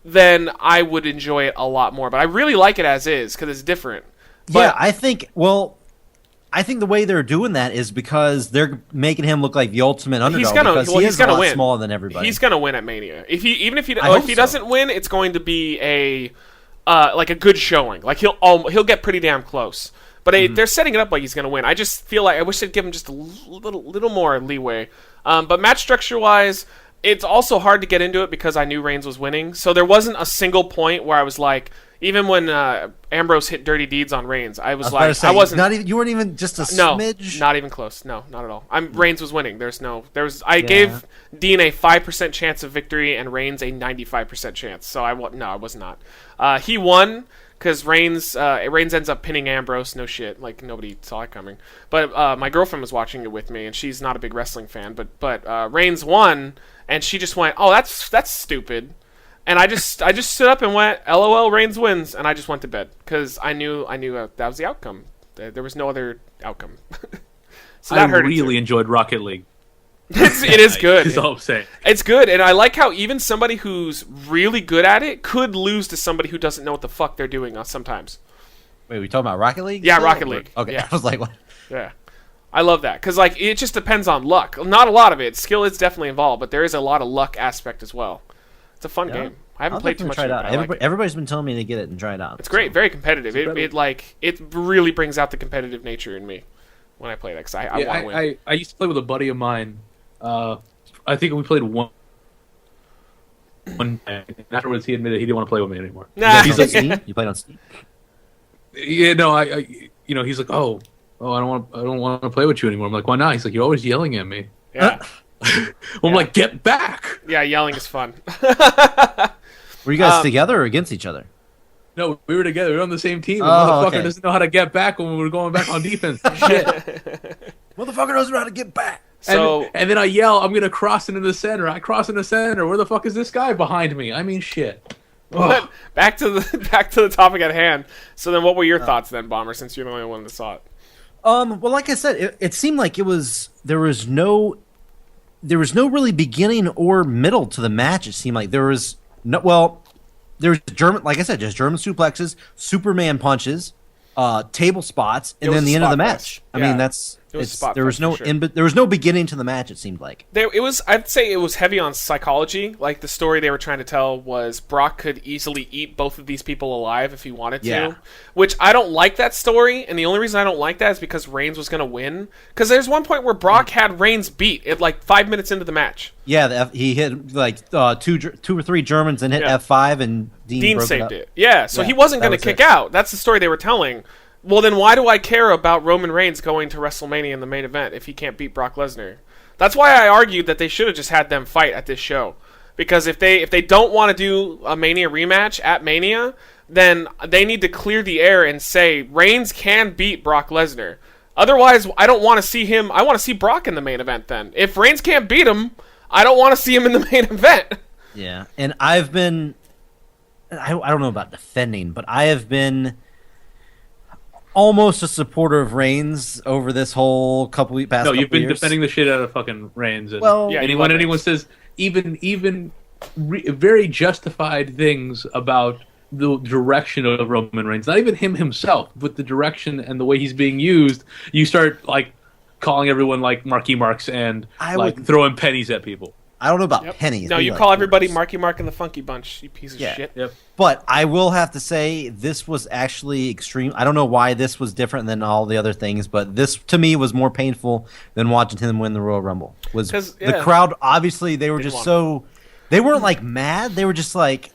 [SPEAKER 4] then I would enjoy it a lot more. But I really like it as is because it's different.
[SPEAKER 3] But, yeah, I think the way they're doing that is because they're making him look like the ultimate underdog. He's gonna win. Smaller than everybody.
[SPEAKER 4] He's gonna win at Mania. If he doesn't win, it's going to be a good showing. Like he'll get pretty damn close. But they're setting it up like he's gonna win. I just feel like I wish they'd give him just a little more leeway. But match structure wise, it's also hard to get into it because I knew Reigns was winning. So there wasn't a single point where I was like, even when Ambrose hit Dirty Deeds on Reigns, I wasn't.
[SPEAKER 3] You weren't even just a smidge.
[SPEAKER 4] Not even close. No, not at all. Reigns was winning. I gave Dean a 5% chance of victory and Reigns a 95% chance. So I was not. He won because Reigns ends up pinning Ambrose. No shit, like nobody saw it coming. But my girlfriend was watching it with me, and she's not a big wrestling fan. But Reigns won, and she just went, "Oh, that's stupid." And I just stood up and went, "LOL, Reigns wins," and I just went to bed because I knew that was the outcome. There was no other outcome. So that hurt. I
[SPEAKER 2] really enjoyed Rocket League.
[SPEAKER 4] It is good.
[SPEAKER 2] That's all I'm saying.
[SPEAKER 4] It's good, and I like how even somebody who's really good at it could lose to somebody who doesn't know what the fuck they're doing sometimes.
[SPEAKER 3] Wait, we talking about Rocket League?
[SPEAKER 4] Yeah, Rocket League.
[SPEAKER 3] Okay,
[SPEAKER 4] yeah.
[SPEAKER 3] I was like, what?
[SPEAKER 4] Yeah. I love that because it just depends on luck. Not a lot of it. Skill is definitely involved, but there is a lot of luck aspect as well. It's a fun game. I haven't played too much.
[SPEAKER 3] Everybody's been telling me to get it and try it out.
[SPEAKER 4] It's great, very competitive. It really brings out the competitive nature in me when I play that because I want to win.
[SPEAKER 2] I used to play with a buddy of mine. I think we played one time. And afterwards, he admitted he didn't want to play with me anymore.
[SPEAKER 4] Nah.
[SPEAKER 3] He's like, Steam? You played on Steam?
[SPEAKER 2] Yeah, no, he's like, oh, I don't want to play with you anymore. I'm like, why not? He's like, you're always yelling at me.
[SPEAKER 4] Yeah.
[SPEAKER 2] I'm like, get back.
[SPEAKER 4] Yeah, yelling is fun.
[SPEAKER 3] Were you guys together or against each other?
[SPEAKER 2] No, we were together. We were on the same team. The motherfucker doesn't know how to get back when we were going back on defense. Shit.
[SPEAKER 3] Motherfucker doesn't know how to get back.
[SPEAKER 4] So
[SPEAKER 2] and then I yell, I'm going to cross into the center. I cross in the center. Where the fuck is this guy behind me? I mean, shit.
[SPEAKER 4] But back to the topic at hand. So then what were your thoughts then, Bomber, since you're the only one that saw it?
[SPEAKER 3] Well, like I said, it seemed like there was no really beginning or middle to the match. It seemed like there's German, like I said, just German suplexes, Superman punches, table spots, and then the end of the match. I mean, there was no beginning to the match. It seemed like
[SPEAKER 4] I'd say it was heavy on psychology. Like the story they were trying to tell was Brock could easily eat both of these people alive if he wanted to, which I don't like that story. And the only reason I don't like that is because Reigns was going to win. Because there's one point where Brock had Reigns beat at like 5 minutes into the match.
[SPEAKER 3] Yeah, he hit like two or three Germans and hit F5, and Dean
[SPEAKER 4] saved it. Yeah, so he wasn't going to kick out. That's the story they were telling. Well, then why do I care about Roman Reigns going to WrestleMania in the main event if he can't beat Brock Lesnar? That's why I argued that they should have just had them fight at this show. Because if they don't want to do a Mania rematch at Mania, then they need to clear the air and say Reigns can beat Brock Lesnar. Otherwise, I don't want to see him. I want to see Brock in the main event then. If Reigns can't beat him, I don't want to see him in the main event.
[SPEAKER 3] Yeah, and I don't know about defending, but I have been almost a supporter of Reigns over this whole past couple years.
[SPEAKER 2] No, you've been defending the shit out of fucking Reigns. And anyone says even very justified things about the direction of Roman Reigns, not even him himself, but the direction and the way he's being used, you start like calling everyone like Marky Marks and throwing pennies at people.
[SPEAKER 3] I don't know about pennies.
[SPEAKER 4] No, you call everybody Marky Mark and the Funky Bunch, you piece of shit.
[SPEAKER 2] Yep.
[SPEAKER 3] But I will have to say this was actually extreme. I don't know why this was different than all the other things, but this to me was more painful than watching him win the Royal Rumble. The crowd, obviously, they were just so... They weren't like mad. They were just like...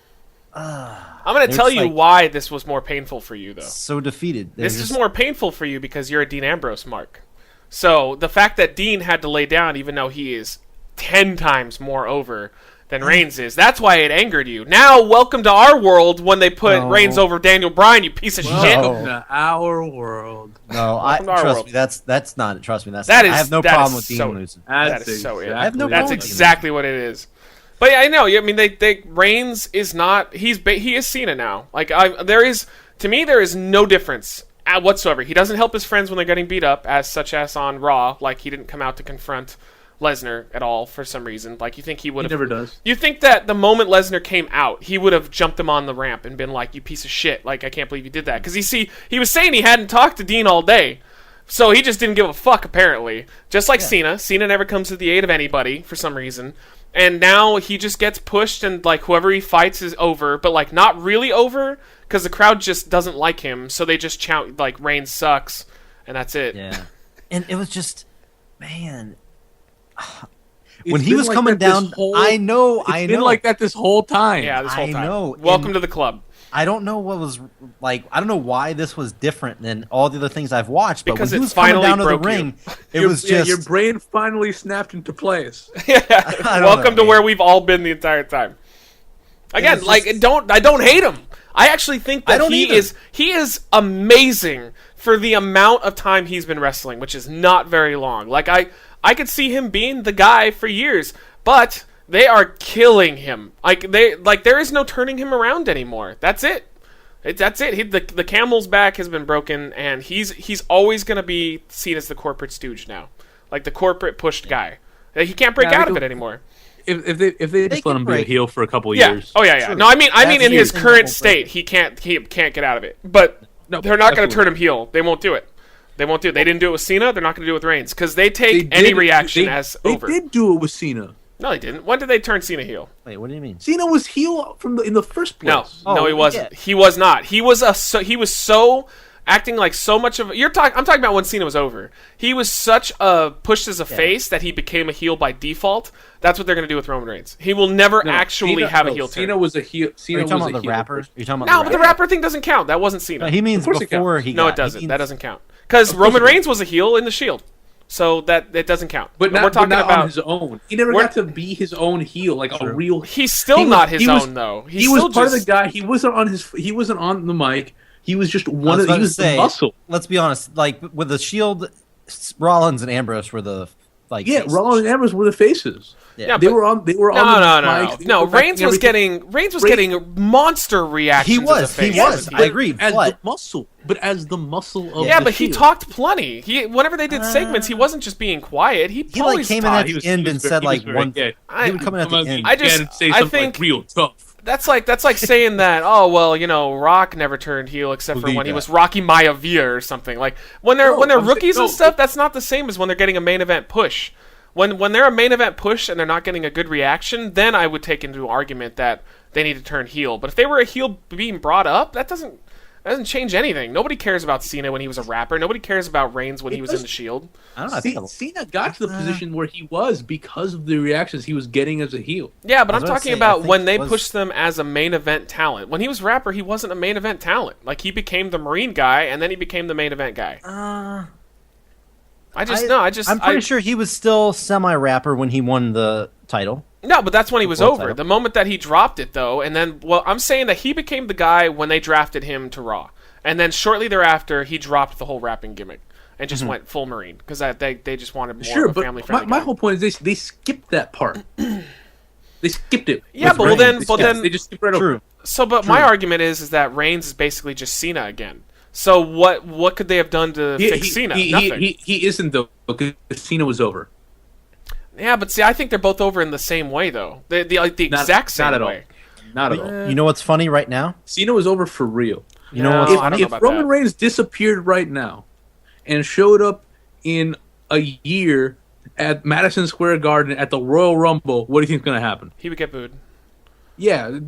[SPEAKER 4] I'm going to tell you why this was more painful for you, though.
[SPEAKER 3] So defeated.
[SPEAKER 4] This is more painful for you because you're a Dean Ambrose mark. So the fact that Dean had to lay down, even though he is 10 times more over than Reigns is, that's why it angered you. Now, welcome to our world when they put Reigns over Daniel Bryan, you piece of shit.
[SPEAKER 2] Welcome to our world.
[SPEAKER 3] No, trust me, that's not it. Trust me, I have no problem with Dean losing.
[SPEAKER 4] That is so it.
[SPEAKER 3] I have no problem.
[SPEAKER 4] That's exactly what it is. But yeah, I know. I mean, Reigns is not. He is Cena now. Like there is no difference whatsoever. He doesn't help his friends when they're getting beat up, such as on Raw. Like he didn't come out to confront Lesnar at all for some reason. Like you think he would have.
[SPEAKER 2] He never does.
[SPEAKER 4] You think that the moment Lesnar came out, he would have jumped him on the ramp and been like, "You piece of shit! Like I can't believe you did that." Because he was saying he hadn't talked to Dean all day. So he just didn't give a fuck, apparently. Just like Cena. Cena never comes to the aid of anybody for some reason. And now he just gets pushed and, like, whoever he fights is over. But, like, not really over because the crowd just doesn't like him. So they just chant, like, Reigns sucks. And that's it.
[SPEAKER 3] Yeah. And it was just, man. when he was coming down, I know.
[SPEAKER 2] It's been like that this whole time.
[SPEAKER 4] Yeah, this whole time.
[SPEAKER 3] I know.
[SPEAKER 4] Welcome to the club.
[SPEAKER 3] I don't know what was like. I don't know why this was different than all the other things I've watched. But
[SPEAKER 4] because
[SPEAKER 3] when he was
[SPEAKER 4] finally
[SPEAKER 3] coming down to the
[SPEAKER 4] broke
[SPEAKER 3] ring, it was just
[SPEAKER 2] your brain finally snapped into place.
[SPEAKER 4] Welcome to where we've all been the entire time. Again, I don't hate him. I actually think that he is amazing for the amount of time he's been wrestling, which is not very long. Like I could see him being the guy for years, but they are killing him. There is no turning him around anymore. That's it. That's it. The camel's back has been broken, and he's always going to be seen as the corporate stooge now, like the corporate pushed guy. He can't break out of it anymore.
[SPEAKER 2] If they just let him be a heel for a couple of years.
[SPEAKER 4] Oh yeah. Sure. No, I mean in his current state, he can't get out of it. But they're not going to turn him heel. They won't do it. They won't do it. They didn't do it with Cena. They're not going to do it with Reigns because they take any reaction as over.
[SPEAKER 2] They did do it with Cena.
[SPEAKER 4] No, they didn't. When did they turn Cena heel?
[SPEAKER 3] Wait, what do you mean?
[SPEAKER 2] Cena was heel in the first place.
[SPEAKER 4] No, he wasn't. Yeah. He was not. He was so acting like so much of I'm talking about when Cena was over. He was such a pushed as a face that he became a heel by default. That's what they're going to do with Roman Reigns. He will never have a heel turn.
[SPEAKER 2] Cena was a heel.
[SPEAKER 3] Are you talking about the rapper?
[SPEAKER 4] But the rapper thing doesn't count. That wasn't Cena.
[SPEAKER 3] No, he means before he got.
[SPEAKER 4] No, it doesn't. That doesn't count. Because Roman Reigns was a heel in the Shield. So that doesn't count.
[SPEAKER 2] But we're talking about on his own. He never got to be his own heel, like a real.
[SPEAKER 4] He's still not his own though.
[SPEAKER 2] He was part of the guy. He wasn't on the mic. He was just one of the. He was the muscle.
[SPEAKER 3] Let's be honest. Like with the Shield, Rollins and Ambrose were the faces.
[SPEAKER 2] Rollins and Ambrose were the faces.
[SPEAKER 4] Yeah,
[SPEAKER 2] they were on.
[SPEAKER 4] No. Reigns was getting monster reactions.
[SPEAKER 3] He was. I agree.
[SPEAKER 2] As the muscle, but as the muscle of
[SPEAKER 4] but he talked plenty. Whenever they did segments, he wasn't just being quiet. He always
[SPEAKER 3] came in at the end and said one. He would come in at the end.
[SPEAKER 2] I think real tough.
[SPEAKER 4] That's like saying that. Oh well, Rock never turned heel except for when he was Rocky Maivia or something. Like when they're rookies and stuff. That's not the same as when they're getting a main event push. When they're a main event push and they're not getting a good reaction, then I would take into argument that they need to turn heel. But if they were a heel being brought up, that doesn't change anything. Nobody cares about Cena when he was a rapper. Nobody cares about Reigns when he was in the Shield.
[SPEAKER 3] I don't know.
[SPEAKER 2] Cena got to the position where he was because of the reactions he was getting as a heel.
[SPEAKER 4] Yeah, but I'm talking about when they pushed them as a main event talent. When he was rapper, he wasn't a main event talent. Like he became the Marine guy, and then he became the main event guy.
[SPEAKER 3] I'm pretty sure he was still semi-rapper when he won the title.
[SPEAKER 4] No, but that's when he was over. The moment that he dropped it, though, and then, I'm saying that he became the guy when they drafted him to Raw. And then shortly thereafter, he dropped the whole rapping gimmick and just went full Marine because they just wanted more of a family-friendly guy.
[SPEAKER 2] My whole point is they skipped that part. They skipped it.
[SPEAKER 4] Yeah, but then
[SPEAKER 2] they just skipped right over.
[SPEAKER 4] So, my argument is that Reigns is basically just Cena again. So what could they have done to fix Cena? Nothing.
[SPEAKER 2] He isn't though because Cena was over.
[SPEAKER 4] Yeah, but see, I think they're both over in the same way though. The exact same way.
[SPEAKER 2] Not at all.
[SPEAKER 3] You know what's funny right now?
[SPEAKER 2] Cena was over for real.
[SPEAKER 3] You know what's funny?
[SPEAKER 2] If Roman Reigns disappeared right now and showed up in a year at Madison Square Garden at the Royal Rumble, what do you think is going to happen?
[SPEAKER 4] He would get booed.
[SPEAKER 2] Yeah.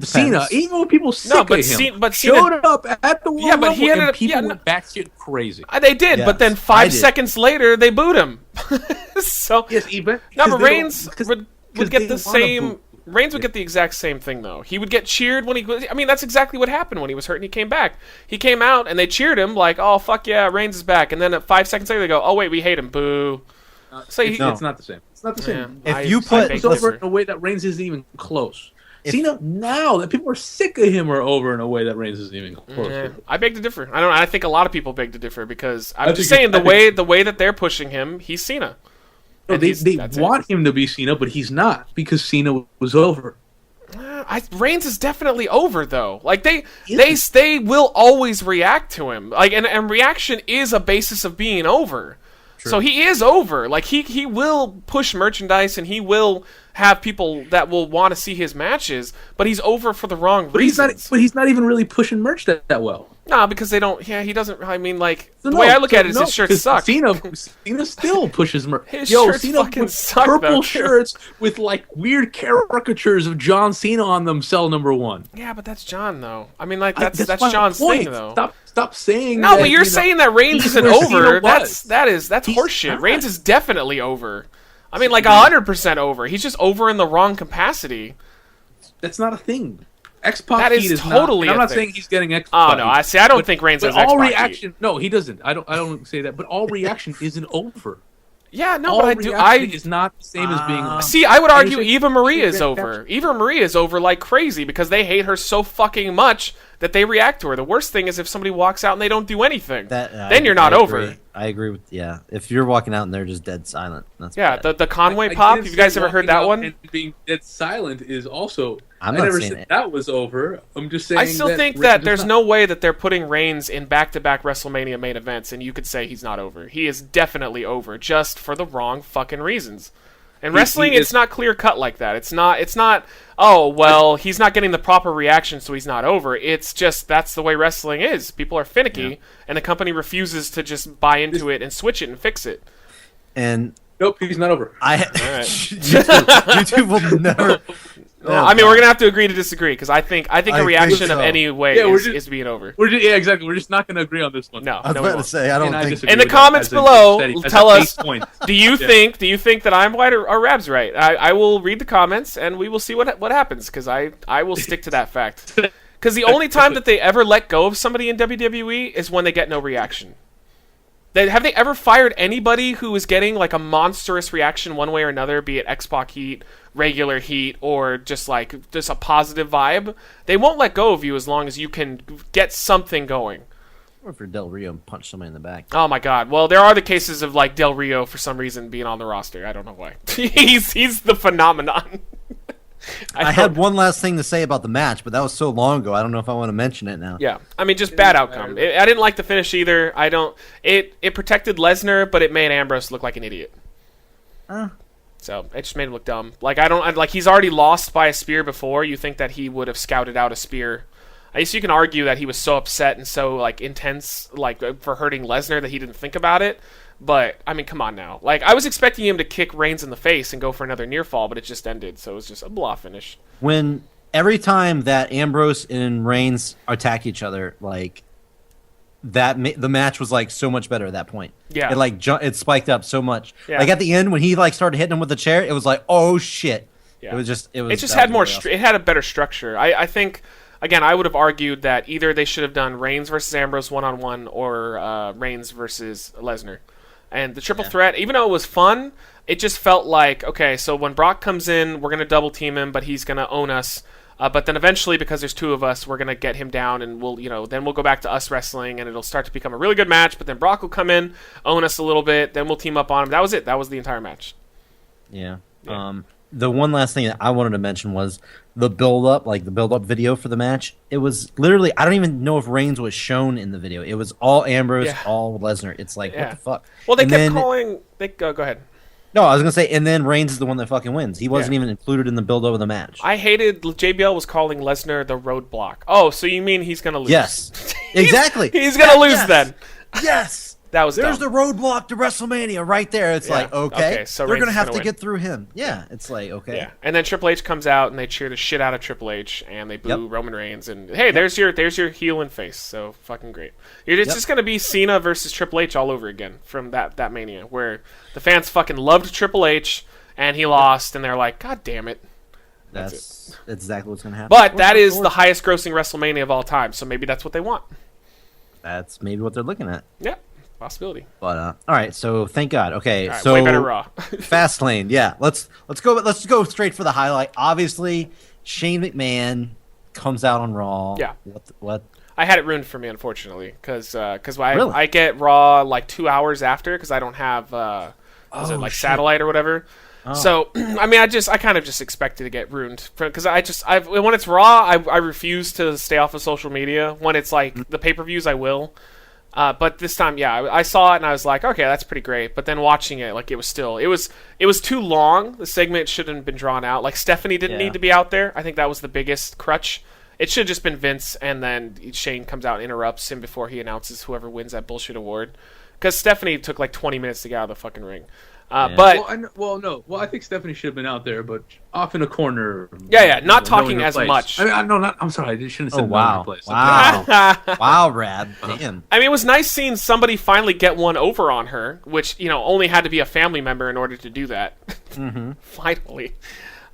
[SPEAKER 2] Cena, even when people sick of him, showed up at the Royal Rumble and people went batshit crazy.
[SPEAKER 4] They did, but then 5 seconds later, they booed him. So
[SPEAKER 2] yes, even
[SPEAKER 4] but Reigns would get the same. Reigns would get the exact same thing though. He would get cheered when he. I mean, that's exactly what happened when he was hurt and he came back. He came out and they cheered him like, "Oh fuck yeah, Reigns is back!" And then 5 seconds later, they go, "Oh wait, we hate him, boo."
[SPEAKER 2] It's not the same. It's not the same.
[SPEAKER 3] If you put
[SPEAKER 2] it's over in a way that Reigns isn't even close. Cena, now that people are sick of him, are over in a way that Reigns isn't even close.
[SPEAKER 4] I beg to differ. I think a lot of people beg to differ because I'm just saying the way that they're pushing him, he's Cena.
[SPEAKER 2] No, they want him to be Cena, but he's not because Cena was over.
[SPEAKER 4] Reigns is definitely over though. Like they will always react to him. Like and reaction is a basis of being over. True. So he is over. Like he will push merchandise and he will have people that will want to see his matches, but he's over for the wrong reasons.
[SPEAKER 2] He's not even really pushing merch that well.
[SPEAKER 4] Nah, because they don't. Yeah, he doesn't. I mean, like the way I look at it is his shirts suck.
[SPEAKER 2] Cena still pushes merch.
[SPEAKER 4] His shirts fucking suck.
[SPEAKER 2] Purple shirts with like weird caricatures of John Cena on them sell #1.
[SPEAKER 4] Yeah, but that's John though. I mean, like that's John's thing though.
[SPEAKER 2] Stop saying.
[SPEAKER 4] No, but you're saying that Reigns isn't over. That's horseshit. Reigns is definitely over. I mean, like 100% over. He's just over in the wrong capacity.
[SPEAKER 2] That's not a thing. X-Pac
[SPEAKER 4] that
[SPEAKER 2] heat
[SPEAKER 4] is
[SPEAKER 2] not.
[SPEAKER 4] totally.
[SPEAKER 2] I'm not
[SPEAKER 4] thing.
[SPEAKER 2] saying he's getting X-Pac.
[SPEAKER 4] Oh no, I see. I don't think Reigns has
[SPEAKER 2] all
[SPEAKER 4] X-Pac
[SPEAKER 2] reaction.
[SPEAKER 4] heat.
[SPEAKER 2] No, he doesn't. I don't say that. But all reaction isn't over.
[SPEAKER 4] Yeah, no,
[SPEAKER 2] all
[SPEAKER 4] but I do.
[SPEAKER 2] is not the same as being.
[SPEAKER 4] See, I would argue Eva Marie is over. Eva Marie is over like crazy because they hate her so fucking much that they react to her. The worst thing is if somebody walks out and they don't do anything. Then you're not over.
[SPEAKER 3] I agree with if you're walking out and they're just dead silent. That's
[SPEAKER 4] yeah.
[SPEAKER 3] bad.
[SPEAKER 4] The Conway pop. Have you guys ever heard that one?
[SPEAKER 2] And being dead silent is also.
[SPEAKER 3] I
[SPEAKER 2] never said that was over. I'm just saying.
[SPEAKER 4] I still think that there's no way that they're putting Reigns in back-to-back WrestleMania main events, and you could say he's not over. He is definitely over, just for the wrong fucking reasons. And wrestling, it's not clear-cut like that. It's not. Oh well, he's not getting the proper reaction, so he's not over. It's just that's the way wrestling is. People are finicky, and the company refuses to just buy into it and switch it and fix it.
[SPEAKER 3] And
[SPEAKER 2] nope, he's not over.
[SPEAKER 4] All right.
[SPEAKER 3] YouTube will never.
[SPEAKER 4] I mean, we're gonna have to agree to disagree because I think a reaction of any way is being over.
[SPEAKER 2] Exactly. We're just not gonna agree on this one.
[SPEAKER 4] No,
[SPEAKER 3] I was about to say I don't think.
[SPEAKER 4] In the comments below, tell us. Do you think that I'm right or Rab's right? I will read the comments and we will see what happens because I will stick to that fact. Because the only time that they ever let go of somebody in WWE is when they get no reaction. Have they ever fired anybody who is getting like a monstrous reaction one way or another, be it X-Pac heat, regular heat, or just a positive vibe? They won't let go of you as long as you can get something going.
[SPEAKER 3] Or for Del Rio and punch somebody in the back.
[SPEAKER 4] Oh my god. Well, there are the cases of like Del Rio for some reason being on the roster. I don't know why. he's the phenomenon.
[SPEAKER 3] I had one last thing to say about the match, but that was so long ago. I don't know if I want to mention it now.
[SPEAKER 4] Yeah, I mean, just bad outcome. I didn't like the finish either. It protected Lesnar, but it made Ambrose look like an idiot. So it just made him look dumb. Like he's already lost by a spear before. You think that he would have scouted out a spear? I guess you can argue that he was so upset and so like intense, like for hurting Lesnar that he didn't think about it. But, I mean, come on now. Like, I was expecting him to kick Reigns in the face and go for another near fall, but it just ended, so it was just a blah finish.
[SPEAKER 3] When every time that Ambrose and Reigns attack each other, like, the match was, like, so much better at that point.
[SPEAKER 4] Yeah.
[SPEAKER 3] It, like, it spiked up so much.
[SPEAKER 4] Yeah.
[SPEAKER 3] Like, at the end, when he, like, started hitting him with the chair, it was like, oh, shit. Yeah. It just had more,
[SPEAKER 4] it had a better structure. I think... Again, I would have argued that either they should have done Reigns versus Ambrose one-on-one or Reigns versus Lesnar. And the triple threat, even though it was fun, it just felt like, okay, so when Brock comes in, we're going to double team him, but he's going to own us. But then eventually, because there's two of us, we're going to get him down, and then we'll go back to us wrestling, and it'll start to become a really good match. But then Brock will come in, own us a little bit, then we'll team up on him. That was it. That was the entire match.
[SPEAKER 3] Yeah. The one last thing that I wanted to mention was the build-up, like the build-up video for the match. It was literally, I don't even know if Reigns was shown in the video. It was all Ambrose, all Lesnar. It's like, what the fuck?
[SPEAKER 4] Well, they kept calling... Go ahead.
[SPEAKER 3] No, I was going to say, and then Reigns is the one that fucking wins. He wasn't even included in the build-up of the match.
[SPEAKER 4] I hated... JBL was calling Lesnar the roadblock. Oh, so you mean he's going to lose?
[SPEAKER 3] Yes. Exactly.
[SPEAKER 4] He's going to lose then.
[SPEAKER 3] Yes.
[SPEAKER 4] That was
[SPEAKER 3] There's
[SPEAKER 4] dumb.
[SPEAKER 3] the roadblock to WrestleMania right there. It's like, okay,
[SPEAKER 4] so
[SPEAKER 3] they're going to have to
[SPEAKER 4] win.
[SPEAKER 3] get through him. Yeah, it's like, okay.
[SPEAKER 4] Yeah, and then Triple H comes out and they cheer the shit out of Triple H and they boo Roman Reigns and hey, there's your heel and face. So fucking great. It's just going to be Cena versus Triple H all over again from that Mania where the fans fucking loved Triple H and he lost and they're like, God damn it.
[SPEAKER 3] That's exactly what's going to happen.
[SPEAKER 4] But that is the highest grossing WrestleMania of all time, so maybe that's what they want.
[SPEAKER 3] That's maybe what they're looking at.
[SPEAKER 4] Yeah. Possibility.
[SPEAKER 3] But all right, so thank God. Okay,
[SPEAKER 4] right,
[SPEAKER 3] so
[SPEAKER 4] way better Raw.
[SPEAKER 3] Fastlane, yeah. Let's go straight for the highlight. Obviously, Shane McMahon comes out on Raw.
[SPEAKER 4] Yeah.
[SPEAKER 3] What?
[SPEAKER 4] I had it ruined for me, unfortunately, because I get Raw like 2 hours after because I don't have satellite or whatever. Oh. So I mean, I kind of just expected to get ruined because when it's Raw, I refuse to stay off of social media. When it's like the pay-per-views, I will. But this time, I saw it and I was like, okay, that's pretty great. But then watching it, like it was too long. The segment shouldn't have been drawn out. Like Stephanie didn't need to be out there. I think that was the biggest crutch. It should have just been Vince, and then Shane comes out and interrupts him before he announces whoever wins that bullshit award. Because Stephanie took like 20 minutes to get out of the fucking ring. But
[SPEAKER 2] I think Stephanie should have been out there, but off in a corner.
[SPEAKER 4] Not talking as much.
[SPEAKER 2] I'm sorry, I shouldn't have said
[SPEAKER 3] wow.
[SPEAKER 2] place.
[SPEAKER 3] Wow, Rad. Damn.
[SPEAKER 4] I mean, it was nice seeing somebody finally get one over on her, which only had to be a family member in order to do that. Mm-hmm. Finally.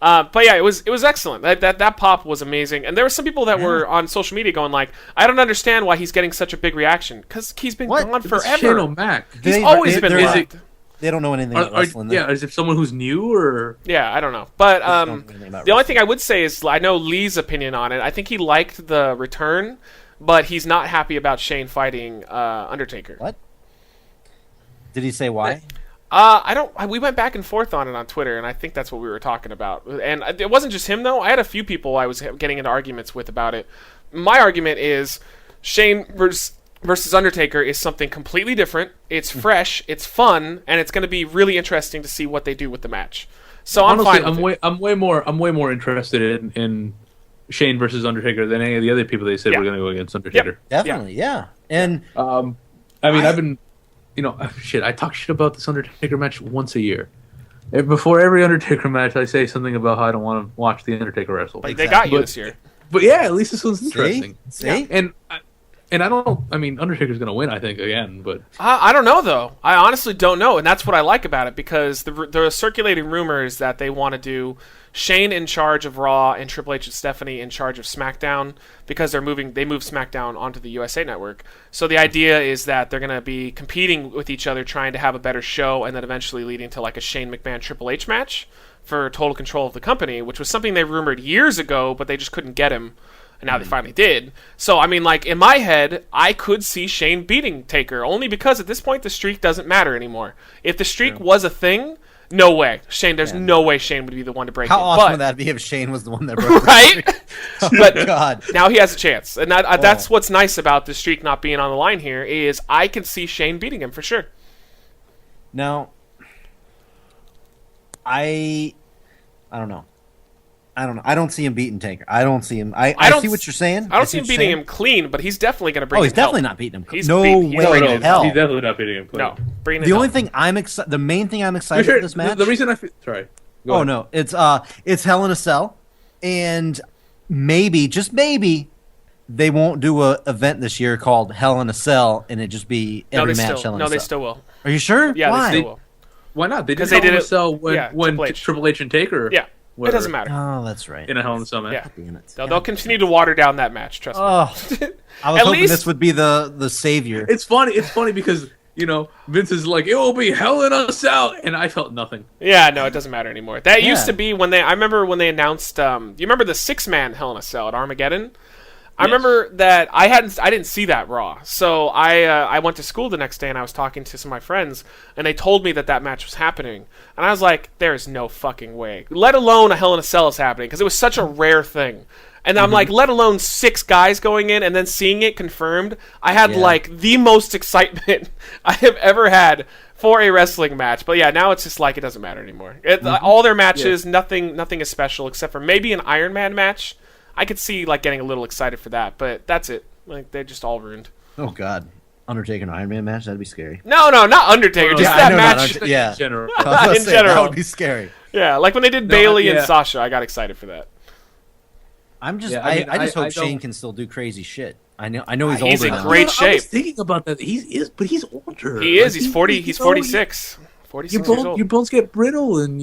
[SPEAKER 4] But yeah, it was excellent. That pop was amazing, and there were some people that were on social media going like, "I don't understand why he's getting such a big reaction because he's been gone forever."
[SPEAKER 2] Shane O'Mac.
[SPEAKER 4] He's always been loved.
[SPEAKER 3] They don't know anything about wrestling.
[SPEAKER 2] Is it someone who's new or?
[SPEAKER 4] Yeah, I don't know. But the only thing I would say is I know Lee's opinion on it. I think he liked the return, but he's not happy about Shane fighting Undertaker.
[SPEAKER 3] What? Did he say why?
[SPEAKER 4] We went back and forth on it on Twitter, and I think that's what we were talking about. And it wasn't just him, though. I had a few people I was getting into arguments with about it. My argument is Shane versus Undertaker is something completely different. It's fresh, it's fun, and it's going to be really interesting to see what they do with the match. So
[SPEAKER 2] honestly, I'm way more interested in Shane versus Undertaker than any of the other people they said were going to go against Undertaker.
[SPEAKER 3] Yep. Definitely, yeah. And
[SPEAKER 2] I've been, I talk shit about this Undertaker match once a year. Before every Undertaker match, I say something about how I don't want to watch the Undertaker wrestle.
[SPEAKER 4] But they got you this year.
[SPEAKER 2] But yeah, at least this one's interesting.
[SPEAKER 3] See?
[SPEAKER 2] And Undertaker's going to win, I think, again. But
[SPEAKER 4] I don't know, though. I honestly don't know, and that's what I like about it, because the circulating rumor is that they want to do Shane in charge of Raw and Triple H and Stephanie in charge of SmackDown, because they moved SmackDown onto the USA Network. So the idea is that they're going to be competing with each other, trying to have a better show, and then eventually leading to like a Shane McMahon Triple H match for total control of the company, which was something they rumored years ago, but they just couldn't get him. And now they finally did. So, I mean, like, in my head, I could see Shane beating Taker, only because at this point the streak doesn't matter anymore. If the streak was a thing, no way. There's no way Shane would be the one to break it.
[SPEAKER 3] How awesome would that be if Shane was the one that broke it?
[SPEAKER 4] Right? But
[SPEAKER 3] God.
[SPEAKER 4] Now he has a chance. And that's what's nice about the streak not being on the line here, is I can see Shane beating him for sure.
[SPEAKER 3] Now, I don't know. I don't see him beating Taker. I don't see him. I see what you're saying.
[SPEAKER 4] I don't see him beating him clean, but he's definitely going to bring him.
[SPEAKER 3] He's definitely not beating him clean.
[SPEAKER 4] No way
[SPEAKER 3] in hell.
[SPEAKER 2] He's definitely not beating him clean.
[SPEAKER 4] No.
[SPEAKER 3] The only thing the main thing I'm excited for this match.
[SPEAKER 2] The reason sorry.
[SPEAKER 3] Go ahead. No, it's Hell in a Cell, and maybe, just maybe, they won't do a event this year called Hell in a Cell, and it just be every match Hell in a Cell.
[SPEAKER 4] No, they still will.
[SPEAKER 3] Are you sure?
[SPEAKER 4] Yeah,
[SPEAKER 3] why?
[SPEAKER 4] they still will.
[SPEAKER 2] Why not? They did Hell in a Cell when Triple H and Taker.
[SPEAKER 4] Yeah. It doesn't matter.
[SPEAKER 3] Oh, that's right.
[SPEAKER 2] In a Hell in a Cell match.
[SPEAKER 4] Yeah. They'll continue to water down that match, trust me.
[SPEAKER 3] I was hoping this would be the savior.
[SPEAKER 2] It's funny because, Vince is like, it will be Hell in a Cell, and I felt nothing.
[SPEAKER 4] Yeah, no, it doesn't matter anymore. That used to be I remember when they announced, you remember the 6-man Hell in a Cell at Armageddon? I remember that I didn't see that Raw, so I went to school the next day and I was talking to some of my friends, and they told me that match was happening, and I was like, "There's no fucking way!" Let alone a Hell in a Cell is happening, because it was such a rare thing, and I'm like, let alone 6 guys going in and then seeing it confirmed. I had like the most excitement I have ever had for a wrestling match, but yeah, now it's just like it doesn't matter anymore. All their matches, nothing is special except for maybe an Iron Man match. I could see like getting a little excited for that, but that's it. Like they're just all ruined.
[SPEAKER 3] Oh God, Undertaker and Iron Man match? That'd be scary.
[SPEAKER 4] No, not Undertaker. Just that match.
[SPEAKER 3] In
[SPEAKER 4] general.
[SPEAKER 3] That would be scary.
[SPEAKER 4] Yeah, like when they did Bayley and Sasha, I got excited for that.
[SPEAKER 3] I just hope Shane can still do crazy shit. I know he's older.
[SPEAKER 4] He's in great shape.
[SPEAKER 2] I was thinking about that. But he's older.
[SPEAKER 4] He is. He's 40. He's 46. 46 years old.
[SPEAKER 2] Your bones get brittle, and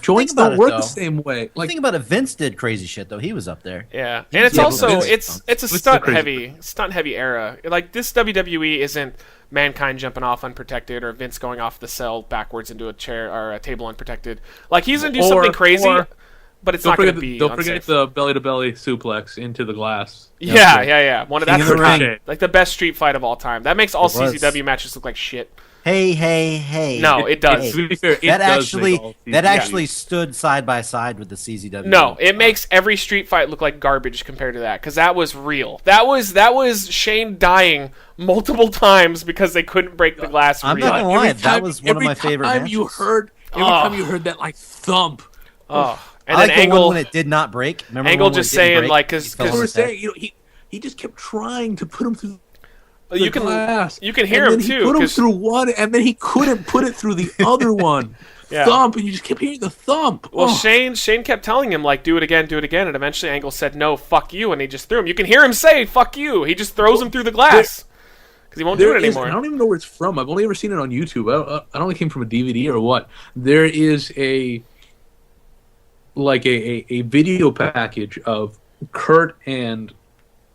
[SPEAKER 2] joints don't work the same way.
[SPEAKER 3] Like, think about it. Vince did crazy shit though. He was up there.
[SPEAKER 4] Yeah, and it's also it's a stunt heavy era. Like this WWE isn't Mankind jumping off unprotected or Vince going off the cell backwards into a chair or a table unprotected. Like he's gonna do something crazy. But it's not going to be.
[SPEAKER 2] Don't forget the belly to belly suplex into the glass.
[SPEAKER 4] Yeah. That's the best street fight of all time. That makes all CZW matches look like shit.
[SPEAKER 3] Hey.
[SPEAKER 4] No, it does.
[SPEAKER 2] To be fair,
[SPEAKER 3] that actually stood side by side with the CZW.
[SPEAKER 4] No, it makes every street fight look like garbage compared to that, because that was real. That was Shane dying multiple times because they couldn't break the glass.
[SPEAKER 3] I'm not gonna lie, that was one of my favorite matches.
[SPEAKER 2] Every time you heard that like thump.
[SPEAKER 4] And
[SPEAKER 3] I
[SPEAKER 4] then
[SPEAKER 3] like
[SPEAKER 4] Angle,
[SPEAKER 3] when it did not break. Remember
[SPEAKER 4] Angle just saying like, because
[SPEAKER 2] we were saying, he just kept trying to put him through
[SPEAKER 4] You can hear him too.
[SPEAKER 2] He put him through one, and then he couldn't put it through the other one. Yeah. Thump, and you just kept hearing the thump.
[SPEAKER 4] Well, Shane kept telling him, like, do it again, and eventually Angle said, no, fuck you, and he just threw him. You can hear him say, fuck you. He just throws him through the glass because he won't do it anymore.
[SPEAKER 2] I don't even know where it's from. I've only ever seen it on YouTube. I don't know if it came from a DVD or what. There is a video package of Kurt and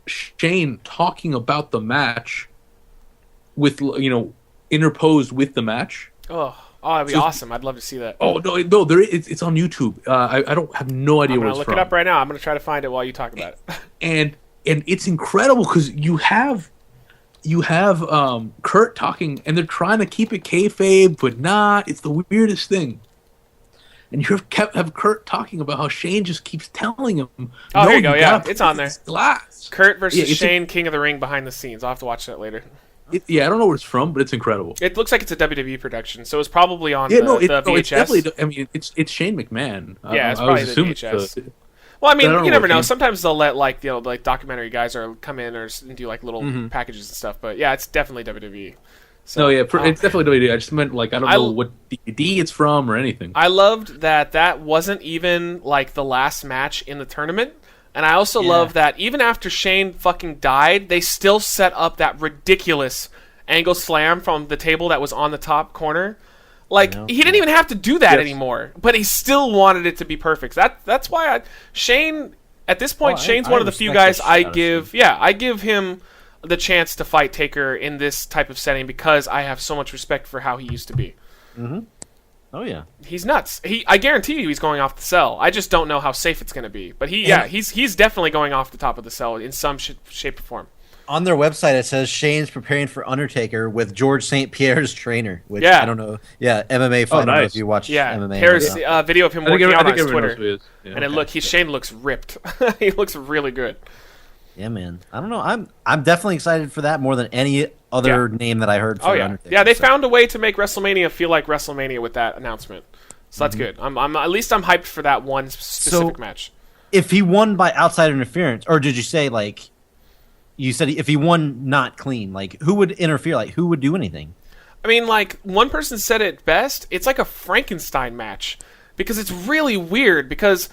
[SPEAKER 2] Shane talking about the match with, interposed with the match.
[SPEAKER 4] Oh, that'd be awesome. I'd love to see that.
[SPEAKER 2] Oh, no, it's on YouTube. I don't have no idea where it's from.
[SPEAKER 4] I'm going to look it up right now. I'm going to try to find it while you talk about it.
[SPEAKER 2] And it's incredible because you have Kurt talking, and they're trying to keep it kayfabe, but not. It's the weirdest thing. And you have Kurt talking about how Shane just keeps telling him.
[SPEAKER 4] Oh, here you go. Yeah, it's on there.
[SPEAKER 2] Glass.
[SPEAKER 4] Kurt versus Shane, King of the Ring behind the scenes. I'll have to watch that later.
[SPEAKER 2] I don't know where it's from, but it's incredible.
[SPEAKER 4] It looks like it's a WWE production, so it's probably on the VHS.
[SPEAKER 2] It's definitely, it's Shane McMahon.
[SPEAKER 4] Yeah, it's probably the VHS. Well, I mean, you never know. Sometimes they'll let like documentary guys come in or do like little packages and stuff. But yeah, it's definitely WWE.
[SPEAKER 2] So it's definitely WWE. I just meant I don't know what DVD it's from or anything.
[SPEAKER 4] I loved that wasn't even like the last match in the tournament. And I also love that even after Shane fucking died, they still set up that ridiculous angle slam from the table that was on the top corner. Like, he didn't even have to do that anymore, but he still wanted it to be perfect. That's why Shane, at this point, Shane's one of the few guys I give him the chance to fight Taker in this type of setting because I have so much respect for how he used to be.
[SPEAKER 3] Mm-hmm. Oh yeah,
[SPEAKER 4] he's nuts. I guarantee you he's going off the cell. I just don't know how safe it's going to be. But he's definitely going off the top of the cell in some shape or form.
[SPEAKER 3] On their website, it says Shane's preparing for Undertaker with George St. Pierre's trainer. Which I don't know. Yeah, MMA fight. I don't know if you watch MMA.
[SPEAKER 4] Here's a video of him working out on his Twitter, and Shane looks ripped. He looks really good.
[SPEAKER 3] Yeah, man. I don't know. I'm definitely excited for that more than any other name that I heard for Undertaker.
[SPEAKER 4] Yeah, they found a way to make WrestleMania feel like WrestleMania with that announcement. So that's good. I'm at least I'm hyped for that one specific match.
[SPEAKER 3] If he won by outside interference, or did you say like you said if he won not clean, like who would interfere? Like who would do anything?
[SPEAKER 4] I mean, like one person said it best. It's like a Frankenstein match because it's really weird because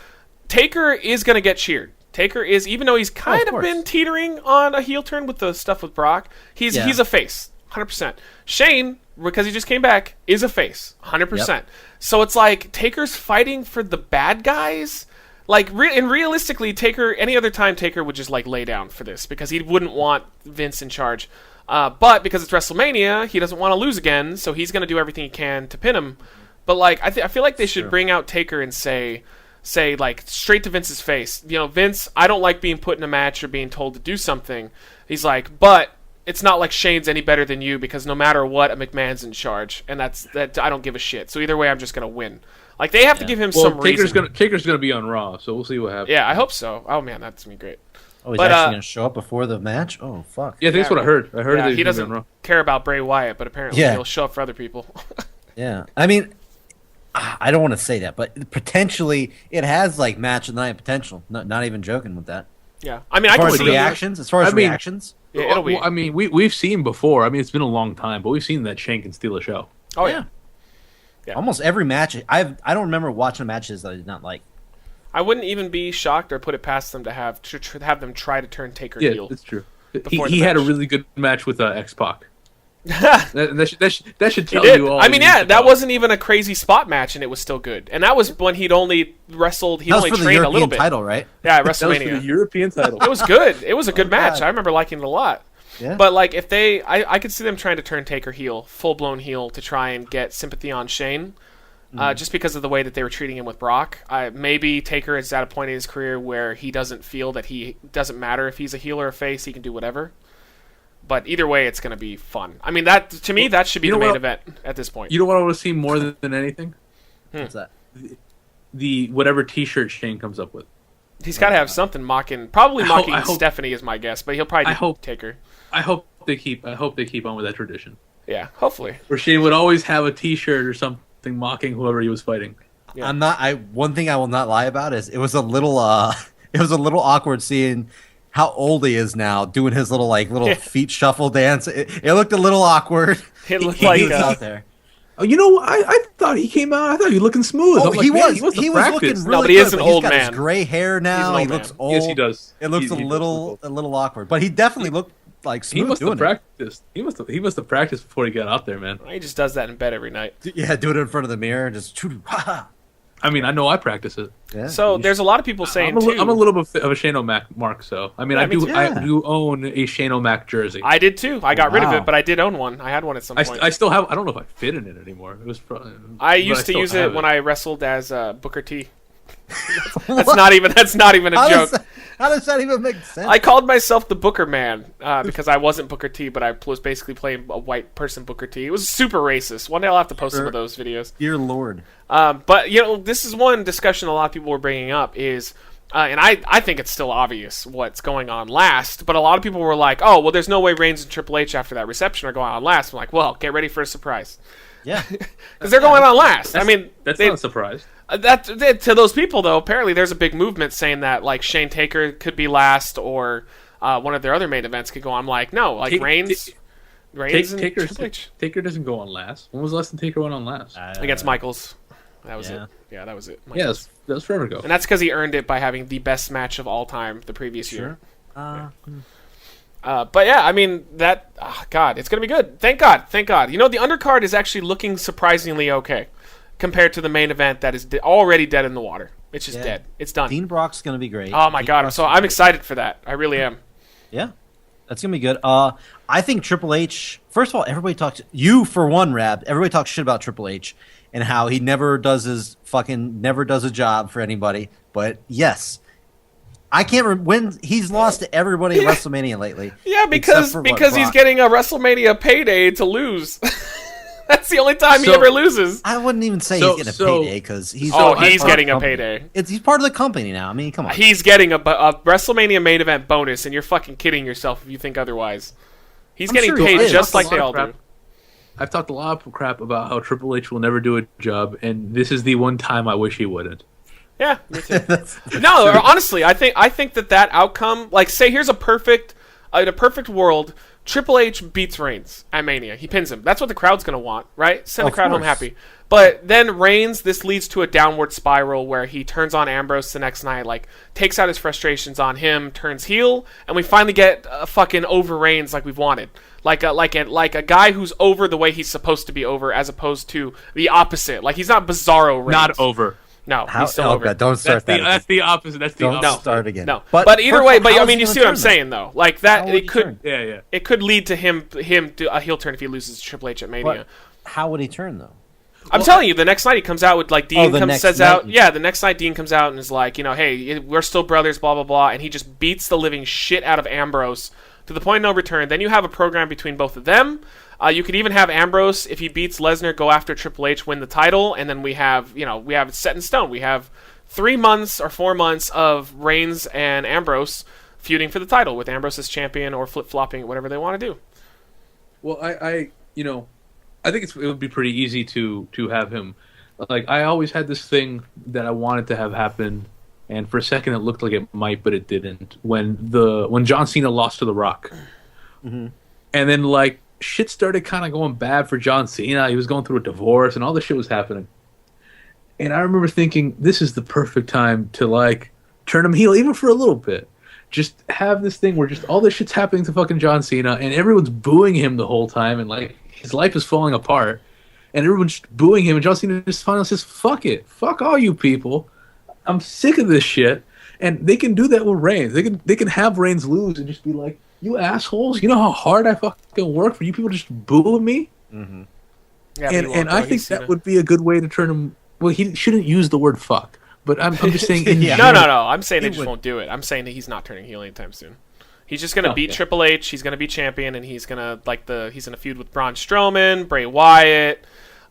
[SPEAKER 4] Taker is going to get cheered. Taker is, even though he's kind of been teetering on a heel turn with the stuff with Brock, he's a face, 100%. Shane, because he just came back, is a face, 100%. Yep. So it's like Taker's fighting for the bad guys. Like, and realistically, Taker, any other time, Taker would just like lay down for this because he wouldn't want Vince in charge. But because it's WrestleMania, he doesn't want to lose again, so he's going to do everything he can to pin him. But like, I feel like they should bring out Taker and say like straight to Vince's face, Vince, I don't like being put in a match or being told to do something. He's like, but it's not like Shane's any better than you because no matter what, a McMahon's in charge, and that I don't give a shit. So either way, I'm just gonna win. Like they have to give him some reason.
[SPEAKER 2] Taker's gonna be on Raw, so we'll see what happens.
[SPEAKER 4] Yeah, I hope so. Oh man, that's gonna be great.
[SPEAKER 3] Oh, he's actually gonna show up before the match. Oh fuck.
[SPEAKER 2] Yeah, that's what I heard. I heard
[SPEAKER 4] he doesn't care about Bray Wyatt, but apparently he'll show up for other people.
[SPEAKER 3] Yeah, I mean, I don't want to say that, but potentially it has like match of the night potential. Not even joking with that.
[SPEAKER 4] Yeah, I mean, I can see
[SPEAKER 3] reactions. As far as reactions,
[SPEAKER 4] it'll be.
[SPEAKER 2] I mean, we've seen before. I mean, it's been a long time, but we've seen that Shane can steal a show.
[SPEAKER 4] Oh yeah.
[SPEAKER 3] Almost every match. I don't remember watching matches that I did not like.
[SPEAKER 4] I wouldn't even be shocked or put it past them to have them try to turn Taker heel.
[SPEAKER 2] Yeah, that's true. He had a really good match with X-Pac. that should tell you all.
[SPEAKER 4] I mean, that wasn't even a crazy spot match, and it was still good. And that was when he'd only wrestled. He only trained a little bit.
[SPEAKER 3] Title, right?
[SPEAKER 4] Yeah, WrestleMania.
[SPEAKER 2] That was for the European title.
[SPEAKER 4] It was good. It was a good match. I remember liking it a lot.
[SPEAKER 3] Yeah.
[SPEAKER 4] But like, if I could see them trying to turn Taker heel, full blown heel, to try and get sympathy on Shane, just because of the way that they were treating him with Brock. Maybe Taker is at a point in his career where he doesn't feel that he doesn't matter if he's a heel or a face. He can do whatever. But either way, it's going to be fun. I mean, that to me, that should be the main event at this point.
[SPEAKER 2] You know what I want to see more than anything?
[SPEAKER 3] What's that?
[SPEAKER 2] The whatever T-shirt Shane comes up with.
[SPEAKER 4] He's got to have something mocking Stephanie is my guess, but he'll probably Taker.
[SPEAKER 2] I hope they keep on with that tradition.
[SPEAKER 4] Yeah, hopefully.
[SPEAKER 2] Where Shane would always have a T-shirt or something mocking whoever he was fighting.
[SPEAKER 3] Yeah. One thing I will not lie about is it was a little awkward seeing how old he is now, doing his little feet shuffle dance. It looked a little awkward.
[SPEAKER 4] It looked
[SPEAKER 3] he
[SPEAKER 4] like
[SPEAKER 3] was out there.
[SPEAKER 2] Oh, I thought he came out. I thought he was looking smooth.
[SPEAKER 3] Oh,
[SPEAKER 2] I'm like,
[SPEAKER 3] he
[SPEAKER 2] man,
[SPEAKER 3] was. He was looking really
[SPEAKER 4] No, but
[SPEAKER 3] good.
[SPEAKER 4] he is an
[SPEAKER 3] but he's
[SPEAKER 4] old
[SPEAKER 3] got
[SPEAKER 4] man.
[SPEAKER 3] His gray hair now. He
[SPEAKER 4] He's an old
[SPEAKER 3] looks
[SPEAKER 4] man.
[SPEAKER 3] old.
[SPEAKER 2] Yes, he does.
[SPEAKER 3] It looks
[SPEAKER 2] He
[SPEAKER 3] a
[SPEAKER 2] does
[SPEAKER 3] little
[SPEAKER 2] look
[SPEAKER 3] awkward, but he definitely looked like smooth.
[SPEAKER 2] He must
[SPEAKER 3] doing
[SPEAKER 2] have practiced. He must have practiced before he got out there, man.
[SPEAKER 4] He just does that in bed every night.
[SPEAKER 3] Yeah, do it in front of the mirror and just.
[SPEAKER 2] I mean, I know I practice it.
[SPEAKER 3] Yeah,
[SPEAKER 4] So there's a lot of people saying
[SPEAKER 2] I'm a little bit of a Shane O'Mac mark, so I mean,
[SPEAKER 4] Yeah,
[SPEAKER 2] I
[SPEAKER 4] me
[SPEAKER 2] do
[SPEAKER 4] too.
[SPEAKER 2] I do own a Shane O'Mac jersey.
[SPEAKER 4] I did too. I got rid of
[SPEAKER 3] Wow.
[SPEAKER 4] it, but I did own one. I had one at some point.
[SPEAKER 2] I still have. I don't know if I fit in it anymore. It was.
[SPEAKER 4] I used to use it when I wrestled as Booker T. That's not even a joke.
[SPEAKER 3] How does that even make sense?
[SPEAKER 4] I called myself the Booker Man because I wasn't Booker T, but I was basically playing a white person Booker T. It was super racist. One day I'll have to post some of those videos.
[SPEAKER 3] Dear Lord.
[SPEAKER 4] But this is one discussion a lot of people were bringing up is, and I think it's still obvious what's going on last. But a lot of people were like, "Oh, well, there's no way Reigns and Triple H after that reception are going on last." I'm like, "Well, get ready for a surprise."
[SPEAKER 3] Yeah,
[SPEAKER 4] Because they're going on last. I mean,
[SPEAKER 2] that's not a surprise.
[SPEAKER 4] To those people though, apparently there's a big movement saying that like Shane Taker could be last, or one of their other main events could go on. I'm like, no, like Reigns and Triple H.
[SPEAKER 2] Taker doesn't go on last. When was the last time Taker went on last?
[SPEAKER 4] Against Michaels. That was it. Yeah, that was it.
[SPEAKER 2] Yeah, that was forever ago.
[SPEAKER 4] And that's because he earned it by having the best match of all time the previous year. But yeah, I mean God, it's gonna be good. Thank God. You know, the undercard is actually looking surprisingly okay compared to the main event that is already dead in the water. It's just dead. It's done.
[SPEAKER 3] Dean Brock's gonna be great.
[SPEAKER 4] Oh my God, I'm excited for that. I really am.
[SPEAKER 3] Yeah, that's gonna be good. I think Triple H. First of all, everybody talks. You for one, Rab. Everybody talks shit about Triple H and how he never does a job for anybody. But yes, I can't remember when he's lost to everybody at WrestleMania lately.
[SPEAKER 4] Yeah, because he's getting a WrestleMania payday to lose. That's the only time he ever loses.
[SPEAKER 3] I wouldn't even say he's getting a payday because he's
[SPEAKER 4] getting a payday.
[SPEAKER 3] He's part of the company now. I mean, come on.
[SPEAKER 4] He's getting a WrestleMania main event bonus, and you're fucking kidding yourself if you think otherwise. He's getting paid just like they all do.
[SPEAKER 2] I've talked a lot of crap about how Triple H will never do a job, and this is the one time I wish he wouldn't.
[SPEAKER 4] Yeah, me too. No, honestly, I think that outcome, like, say, here's in a perfect world, Triple H beats Reigns at Mania. He pins him. That's what the crowd's going to want, right? Send the crowd home happy. But then Reigns, this leads to a downward spiral where he turns on Ambrose the next night, like, takes out his frustrations on him, turns heel, and we finally get fucking over Reigns like we've wanted. Like a guy who's over the way he's supposed to be over, as opposed to the opposite. Like, he's not Bizarro Reigns.
[SPEAKER 2] Not over.
[SPEAKER 4] No, he's still over.
[SPEAKER 3] God, don't start that.
[SPEAKER 2] That's the opposite.
[SPEAKER 3] Don't start again.
[SPEAKER 4] No, but either way, I mean, you see what I'm saying, though. Like that, it could, it could lead to him do a heel turn if he loses to Triple H at Mania.
[SPEAKER 3] How would he turn though?
[SPEAKER 4] I'm telling you, the next night he comes out with like Dean says out.
[SPEAKER 3] Night.
[SPEAKER 4] Yeah, the next night Dean comes out and is like, you know, hey, we're still brothers, blah blah blah, and he just beats the living shit out of Ambrose to the point of no return. Then you have a program between both of them. You could even have Ambrose, if he beats Lesnar, go after Triple H, win the title, and then we have it set in stone. We have 3 months or 4 months of Reigns and Ambrose feuding for the title with Ambrose as champion or flip-flopping, whatever they want to do.
[SPEAKER 2] Well, I think it would be pretty easy to have him. Like, I always had this thing that I wanted to have happen, and for a second it looked like it might, but it didn't. When John Cena lost to The Rock, and then like shit started kind of going bad for John Cena. He was going through a divorce, and all this shit was happening. And I remember thinking, this is the perfect time to like turn him heel, even for a little bit. Just have this thing where just all this shit's happening to fucking John Cena, and everyone's booing him the whole time, and like his life is falling apart, and everyone's just booing him, and John Cena just finally says, "Fuck it, fuck all you people, I'm sick of this shit." And they can do that with Reigns. They can have Reigns lose and just be like, "You assholes, you know how hard I fucking work for you people just booing me."
[SPEAKER 3] Mm-hmm.
[SPEAKER 4] Yeah,
[SPEAKER 2] and I think that would be a good way to turn him. Well, he shouldn't use the word "fuck," but I'm just saying.
[SPEAKER 4] No. I'm saying they just won't do it. I'm saying that he's not turning heel anytime soon. He's just gonna beat Triple H. He's gonna be champion, and he's gonna he's gonna feud with Braun Strowman, Bray Wyatt.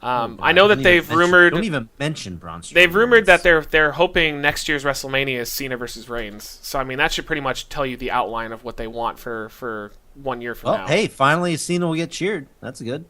[SPEAKER 4] I know that they've rumored.
[SPEAKER 3] Don't even mention Braun Strowman.
[SPEAKER 4] They've rumored that they're hoping next year's WrestleMania is Cena versus Reigns. So I mean, that should pretty much tell you the outline of what they want for 1 year from now.
[SPEAKER 3] Hey, finally Cena will get cheered. That's good.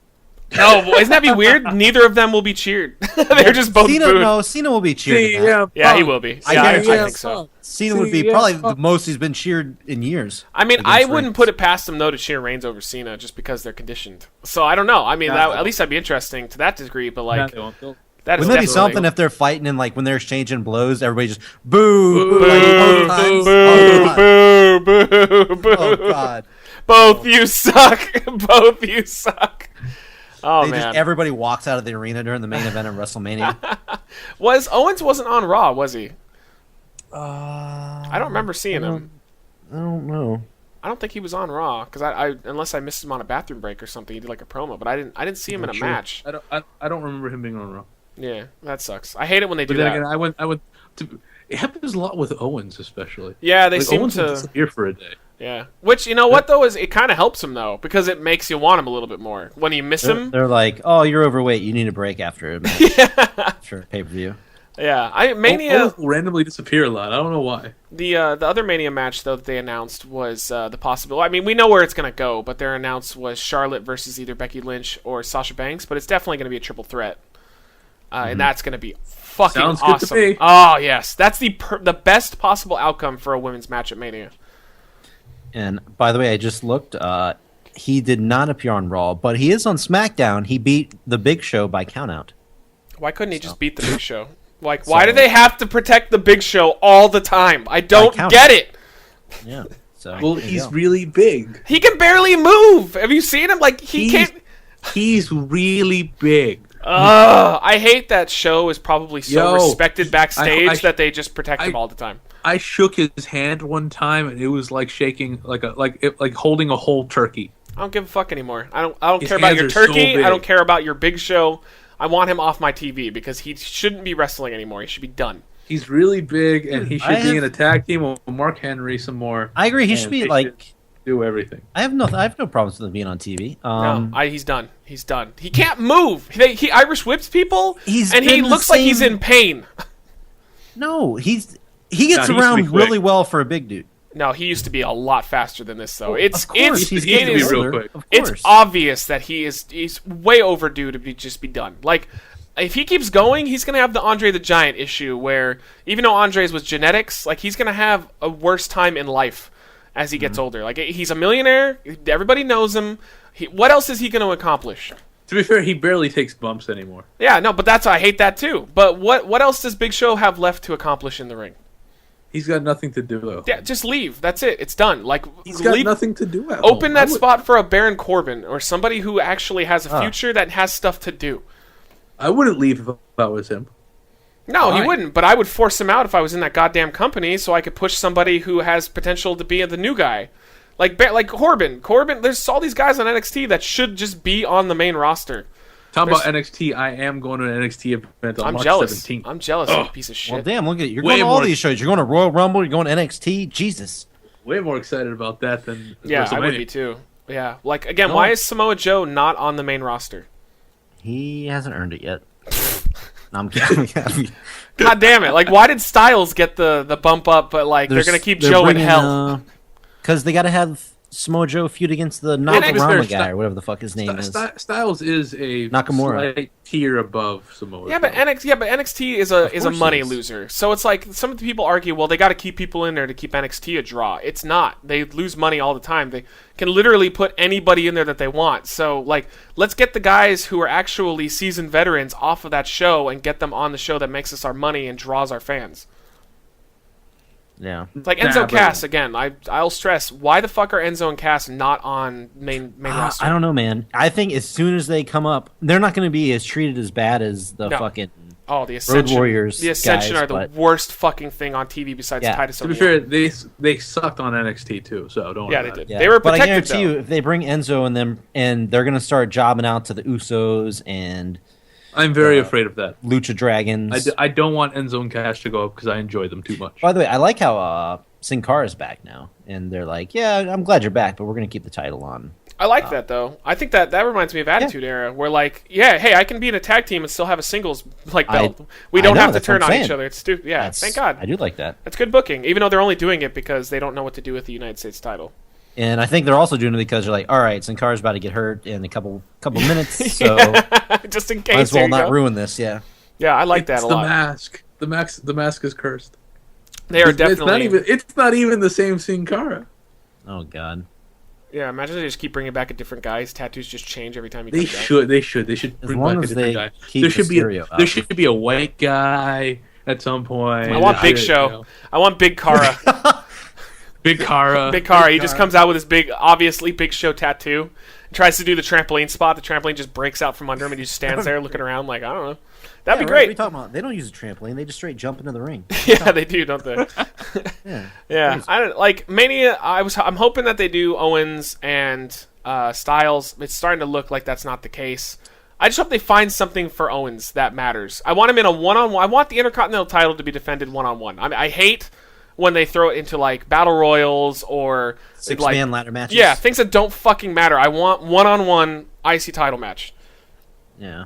[SPEAKER 4] No, isn't that be weird? Neither of them will be cheered. They're just both
[SPEAKER 3] Cena,
[SPEAKER 4] booed.
[SPEAKER 3] no, Cena will be cheered.
[SPEAKER 4] Yeah, he will be. Yeah, I think so.
[SPEAKER 3] Cena would be probably the most he's been cheered in years.
[SPEAKER 4] I mean, I wouldn't put it past them, though, to cheer Reigns over Cena just because they're conditioned. So, I don't know. I mean, at least that'd be interesting to that degree, but, like,
[SPEAKER 3] wouldn't that be something if they're fighting and, like, when they're exchanging blows, everybody just, boo, like, both times?
[SPEAKER 4] Boo, boo, boo.
[SPEAKER 3] Oh, God.
[SPEAKER 4] Both you suck. Both you suck. Oh, man.
[SPEAKER 3] Everybody walks out of the arena during the main event of WrestleMania.
[SPEAKER 4] Owens wasn't on Raw, was he? I don't remember seeing him.
[SPEAKER 3] I don't know.
[SPEAKER 4] I don't think he was on Raw because I unless I missed him on a bathroom break or something. He did like a promo, but I didn't see him in a match.
[SPEAKER 2] I don't remember him being on Raw.
[SPEAKER 4] Yeah, that sucks. I hate it when they do
[SPEAKER 2] then
[SPEAKER 4] that.
[SPEAKER 2] Again, I went to. It happens a lot with Owens, especially.
[SPEAKER 4] Yeah, they seem
[SPEAKER 2] Owens
[SPEAKER 4] to
[SPEAKER 2] disappear for a day.
[SPEAKER 4] Yeah, which you know what though is it kind of helps him though because it makes you want him a little bit more when you miss him.
[SPEAKER 3] They're like, oh, you're overweight. You need a break after a match. After a pay-per-view.
[SPEAKER 4] Yeah, Mania
[SPEAKER 2] Owens will randomly disappear a lot. I don't know why.
[SPEAKER 4] The other Mania match though that they announced was the possible. I mean, we know where it's gonna go, but their announced was Charlotte versus either Becky Lynch or Sasha Banks, but it's definitely gonna be a triple threat, and that's gonna be fucking
[SPEAKER 2] Sounds
[SPEAKER 4] awesome.
[SPEAKER 2] Good to me.
[SPEAKER 4] Oh yes, that's the best possible outcome for a women's match at Mania.
[SPEAKER 3] And by the way, I just looked. He did not appear on Raw, but he is on SmackDown. He beat the Big Show by countout.
[SPEAKER 4] Why couldn't he just beat the Big Show? Like, why do they have to protect the Big Show all the time? I don't get it.
[SPEAKER 3] Yeah. So
[SPEAKER 2] well, he's really big.
[SPEAKER 4] He can barely move. Have you seen him? Like can't.
[SPEAKER 2] He's really big.
[SPEAKER 4] I hate that Show is probably so respected backstage that they just protect him all the time.
[SPEAKER 2] I shook his hand one time and it was like shaking, like holding a whole turkey.
[SPEAKER 4] I don't give a fuck anymore. I don't care about your turkey. I don't care about your Big Show. I want him off my TV because he shouldn't be wrestling anymore. He should be done.
[SPEAKER 2] He's really big and he should be in a tag team with Mark Henry some more.
[SPEAKER 3] I agree. He should be like
[SPEAKER 2] do everything.
[SPEAKER 3] I have no problems with him being on TV.
[SPEAKER 4] He's done. He's done. He can't move. He Irish whips people, and he looks like he's in pain.
[SPEAKER 3] No, he gets around really well for a big dude.
[SPEAKER 4] No, he used to be a lot faster than this, though.
[SPEAKER 3] He's
[SPEAKER 2] real quick.
[SPEAKER 4] It's obvious that he's way overdue to be done. Like, if he keeps going, he's going to have the Andre the Giant issue where, even though Andre's was genetics, like, he's going to have a worse time in life as he gets older. Like, he's a millionaire. Everybody knows him. What else is he going to accomplish?
[SPEAKER 2] To be fair, he barely takes bumps anymore.
[SPEAKER 4] Yeah, no, but I hate that, too. But what else does Big Show have left to accomplish in the ring?
[SPEAKER 2] He's got nothing to do, though.
[SPEAKER 4] Yeah, just leave. That's it. It's done. Like,
[SPEAKER 2] he's got nothing to do.
[SPEAKER 4] Open that spot for a Baron Corbin or somebody who actually has a future that has stuff to do.
[SPEAKER 2] I wouldn't leave if I was him.
[SPEAKER 4] No, he wouldn't. But I would force him out if I was in that goddamn company, so I could push somebody who has potential to be the new guy, like Corbin. There's all these guys on NXT that should just be on the main roster.
[SPEAKER 2] Talking about NXT, I am going to an NXT event on March 17th.
[SPEAKER 4] I'm jealous, you piece of shit.
[SPEAKER 3] Well, damn, look at you're going to all these shows. You're going to Royal Rumble. You're going to NXT. Jesus.
[SPEAKER 2] Way more excited about that than
[SPEAKER 4] I would be too. Yeah, like again, why is Samoa Joe not on the main roster?
[SPEAKER 3] He hasn't earned it yet. No, I'm kidding.
[SPEAKER 4] God damn it! Like, why did Styles get the bump up, but like they're gonna keep Joe in hell?
[SPEAKER 3] Because they got to have Samoa Joe feud against the Nakamura guy or whatever the fuck his name is.
[SPEAKER 2] Styles is a
[SPEAKER 3] Nakamura
[SPEAKER 2] slight tier above Samoa.
[SPEAKER 4] Yeah, but NXT is a money loser. So it's like some of the people argue, well, they got to keep people in there to keep NXT a draw. It's not. They lose money all the time. They can literally put anybody in there that they want. So like, let's get the guys who are actually seasoned veterans off of that show and get them on the show that makes us our money and draws our fans.
[SPEAKER 3] Yeah.
[SPEAKER 4] Like Enzo Cass, again, I'll stress, why the fuck are Enzo and Cass not on main roster?
[SPEAKER 3] I don't know, man. I think as soon as they come up, they're not going to be as treated as bad as the fucking
[SPEAKER 4] the Ascension.
[SPEAKER 3] Road Warriors.
[SPEAKER 4] The Ascension
[SPEAKER 3] guys,
[SPEAKER 4] are the worst fucking thing on TV besides Titus
[SPEAKER 2] O'Neil.
[SPEAKER 4] To
[SPEAKER 2] be fair, they sucked on NXT too, so don't worry.
[SPEAKER 4] They did.
[SPEAKER 3] Yeah.
[SPEAKER 4] They were
[SPEAKER 3] protected,
[SPEAKER 4] but I
[SPEAKER 3] guarantee you, if they bring Enzo in them, and they're going to start jobbing out to the Usos and
[SPEAKER 2] I'm very afraid of that.
[SPEAKER 3] Lucha Dragons.
[SPEAKER 2] I don't want Enzo and Cash to go up because I enjoy them too much.
[SPEAKER 3] By the way, I like how Sin Cara is back now, and they're like, "Yeah, I'm glad you're back, but we're going to keep the title on."
[SPEAKER 4] I like that though. I think that reminds me of Attitude Era, where like, hey, I can be in a tag team and still have a singles belt. We don't have to turn on each other. It's stupid. Yeah, thank God.
[SPEAKER 3] I do like that.
[SPEAKER 4] That's good booking, even though they're only doing it because they don't know what to do with the United States title.
[SPEAKER 3] And I think they're also doing it because they're like, all right, Sin Cara's about to get hurt in a couple minutes, so
[SPEAKER 4] just in case.
[SPEAKER 3] might as well not ruin this. Yeah.
[SPEAKER 4] Yeah, I like that a lot.
[SPEAKER 2] The mask is cursed.
[SPEAKER 4] They are definitely.
[SPEAKER 2] It's not even the same Sin Cara.
[SPEAKER 3] Oh God.
[SPEAKER 4] Yeah, imagine they just keep bringing back a different guy. His tattoos just change every time he
[SPEAKER 2] They
[SPEAKER 4] comes out.
[SPEAKER 2] should. They should bring back a different guy. There should be a white guy at some point.
[SPEAKER 4] I want Big Show. You know. I want Big Cara.
[SPEAKER 2] Big Cara.
[SPEAKER 4] Big Cara. He just comes out with his obviously Big Show tattoo. Tries to do the trampoline spot. The trampoline just breaks out from under him, and he just stands there looking around like, I don't know. That'd be great.
[SPEAKER 3] What are you talking about? They don't use a trampoline. They just straight jump into the ring.
[SPEAKER 4] Yeah, they do, don't they? Yeah. I don't like Mania. I'm hoping that they do Owens and Styles. It's starting to look like that's not the case. I just hope they find something for Owens that matters. I want him in a one-on-one. I want the Intercontinental title to be defended one-on-one. I hate when they throw it into like battle royals or
[SPEAKER 3] six-man ladder matches.
[SPEAKER 4] Yeah, things that don't fucking matter. I want one-on-one IC title match.
[SPEAKER 3] Yeah.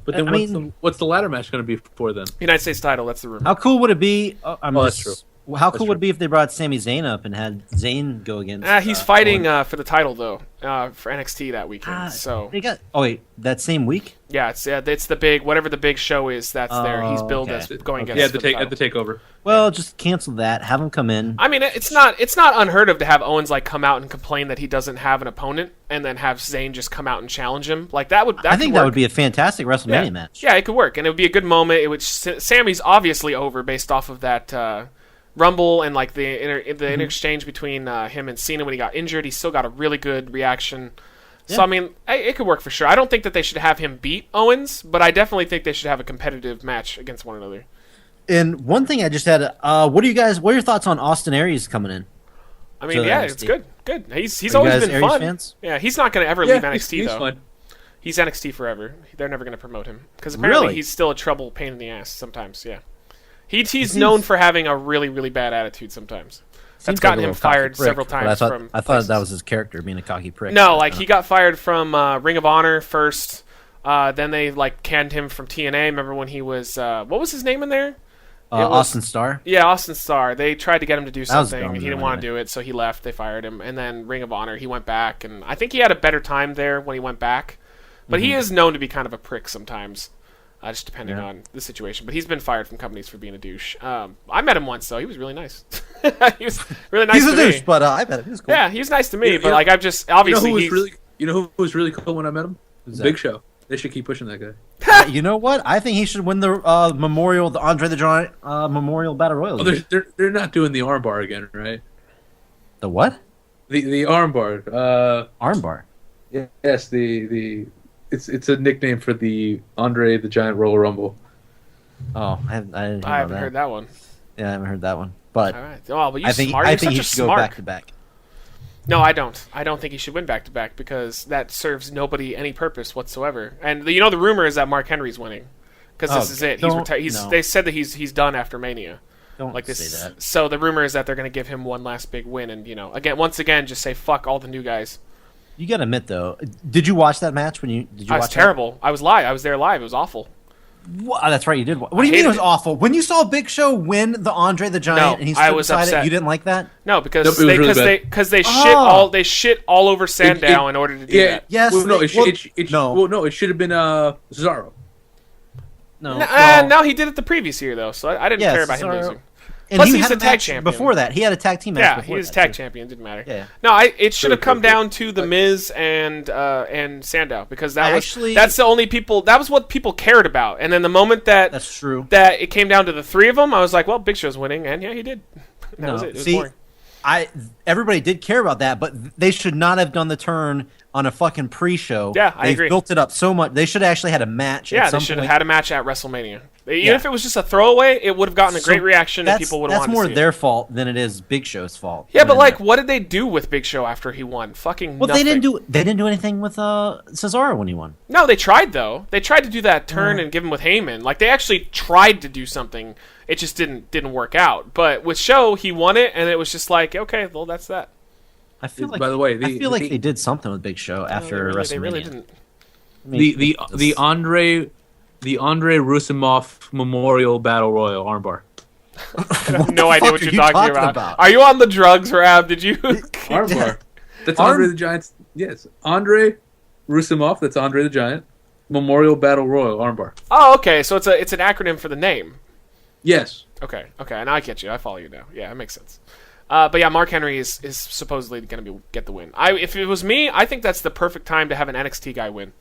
[SPEAKER 2] But then what's the ladder match going to be for then?
[SPEAKER 4] United States title, that's the rumor.
[SPEAKER 3] How cool would it be?
[SPEAKER 2] That's true.
[SPEAKER 3] How cool would it be if they brought Sami Zayn up and had Zayn go against?
[SPEAKER 4] He's fighting for the title though, for NXT that weekend. So
[SPEAKER 3] they got. Oh wait, that same week?
[SPEAKER 4] Yeah, it's the big whatever the big show is that's there. He's billed as going against.
[SPEAKER 2] Yeah, at the takeover.
[SPEAKER 3] Well, just cancel that. Have him come in.
[SPEAKER 4] I mean, it's not unheard of to have Owens like come out and complain that he doesn't have an opponent, and then have Zayn just come out and challenge him. Like that would. I think
[SPEAKER 3] that would be a fantastic WrestleMania match.
[SPEAKER 4] Yeah, it could work, and it would be a good moment. It would. Sammy's obviously over based off of that. Rumble and like the interchange between him and Cena when he got injured. He still got a really good reaction. Yeah. So I mean, it could work for sure. I don't think that they should have him beat Owens, but I definitely think they should have a competitive match against one another.
[SPEAKER 3] And one thing I just had, what are your thoughts on Austin Aries coming in?
[SPEAKER 4] I mean, yeah, it's good. He's always been fun.
[SPEAKER 3] Fans?
[SPEAKER 4] Yeah, he's not going to ever leave NXT
[SPEAKER 2] he's
[SPEAKER 4] though.
[SPEAKER 2] Fun.
[SPEAKER 4] He's NXT forever. They're never going to promote him because apparently he's still a trouble pain in the ass sometimes. Yeah. He's known for having a really, really bad attitude sometimes. That's gotten him fired several times.
[SPEAKER 3] I thought that was his character, being a cocky prick.
[SPEAKER 4] No, like he got fired from Ring of Honor first. Then they like canned him from TNA. Remember when he was what was his name in there?
[SPEAKER 3] Austin Starr.
[SPEAKER 4] Yeah, Austin Starr. They tried to get him to do something, and he didn't want to do it, so he left. They fired him, and then Ring of Honor, he went back, and I think he had a better time there when he went back. But he is known to be kind of a prick sometimes. Just depending on the situation. But he's been fired from companies for being a douche. I met him once, though. He was really nice. He was really nice to me.
[SPEAKER 3] He's a douche, but I met him. He was cool.
[SPEAKER 4] Yeah, he was nice to me, but like I've just... Obviously,
[SPEAKER 2] you know who was really cool when I met him? Big Show. They should keep pushing that guy.
[SPEAKER 3] You know what? I think he should win the the Andre the Giant Memorial Battle Royal.
[SPEAKER 2] Oh, they're not doing the armbar again, right?
[SPEAKER 3] The what?
[SPEAKER 2] The armbar.
[SPEAKER 3] Armbar?
[SPEAKER 2] Yes, It's a nickname for the Andre the Giant Royal Rumble.
[SPEAKER 3] Oh, I haven't heard
[SPEAKER 4] that one.
[SPEAKER 3] Yeah, I haven't heard that one. But,
[SPEAKER 4] all right. Oh, but
[SPEAKER 3] I think he should go back to back.
[SPEAKER 4] No, I don't. I don't think he should win back to back because that serves nobody any purpose whatsoever. And the rumor is that Mark Henry's winning because this is it. He's retired. They said that he's done after Mania.
[SPEAKER 3] Don't
[SPEAKER 4] like this.
[SPEAKER 3] Say that.
[SPEAKER 4] So the rumor is that they're going to give him one last big win, and once again, just say fuck all the new guys.
[SPEAKER 3] You gotta admit though, did you watch that match? Did you watch?
[SPEAKER 4] It was terrible. I was live. I was there live. It was awful.
[SPEAKER 3] What? That's right, you did. What do you mean it was awful? When you saw Big Show win the Andre the Giant and he stood beside it, you didn't like that?
[SPEAKER 4] No, because they shit all over Sandow in order to do that.
[SPEAKER 3] Yes.
[SPEAKER 2] Well, it should have been Cesaro.
[SPEAKER 4] No, he did it the previous year though, so I didn't care about him losing.
[SPEAKER 3] And
[SPEAKER 4] plus, he's a tag champion.
[SPEAKER 3] Before that, he had a tag team match.
[SPEAKER 4] Yeah, he was a tag champion. Didn't matter.
[SPEAKER 3] Yeah.
[SPEAKER 4] No, it should have come down to the Miz and Sandow because that's the only people. That was what people cared about. And then the moment that's
[SPEAKER 3] true
[SPEAKER 4] that it came down to the three of them, I was like, well, Big Show's winning, and yeah, he did. That was it. It was boring.
[SPEAKER 3] Everybody did care about that, but they should not have done the turn on a fucking pre-show.
[SPEAKER 4] Yeah, I agree.
[SPEAKER 3] They built it up so much. They should have actually had a match.
[SPEAKER 4] Yeah, they should have had a match at WrestleMania. Even if it was just a throwaway, it would have gotten a great reaction and people would have wanted to see it.
[SPEAKER 3] That's more their fault than it is Big Show's fault.
[SPEAKER 4] Yeah, but what did they do with Big Show after he won? Fucking nothing.
[SPEAKER 3] They didn't do anything with Cesaro when he won.
[SPEAKER 4] No, they tried though. They tried to do that turn and give him with Heyman. Like they actually tried to do something. It just didn't work out. But with Show, he won it, and it was just like, okay, well, that's that.
[SPEAKER 3] I feel like.
[SPEAKER 2] By the way,
[SPEAKER 3] I feel like they did something with Big Show after WrestleMania.
[SPEAKER 4] They really didn't.
[SPEAKER 2] The Andre Rusimov Memorial Battle Royal armbar.
[SPEAKER 4] I have no idea what you're talking about. Are you on the drugs, Rab? Did you?
[SPEAKER 2] Armbar. That's Andre the Giant's. Yes, Andre Rousimov. That's Andre the Giant. Memorial Battle Royal armbar.
[SPEAKER 4] Oh, okay. So it's an acronym for the name.
[SPEAKER 2] Yes.
[SPEAKER 4] Okay. Now I get you. I follow you now. Yeah, it makes sense. But yeah, Mark Henry is supposedly going to get the win. If it was me, I think that's the perfect time to have an NXT guy win.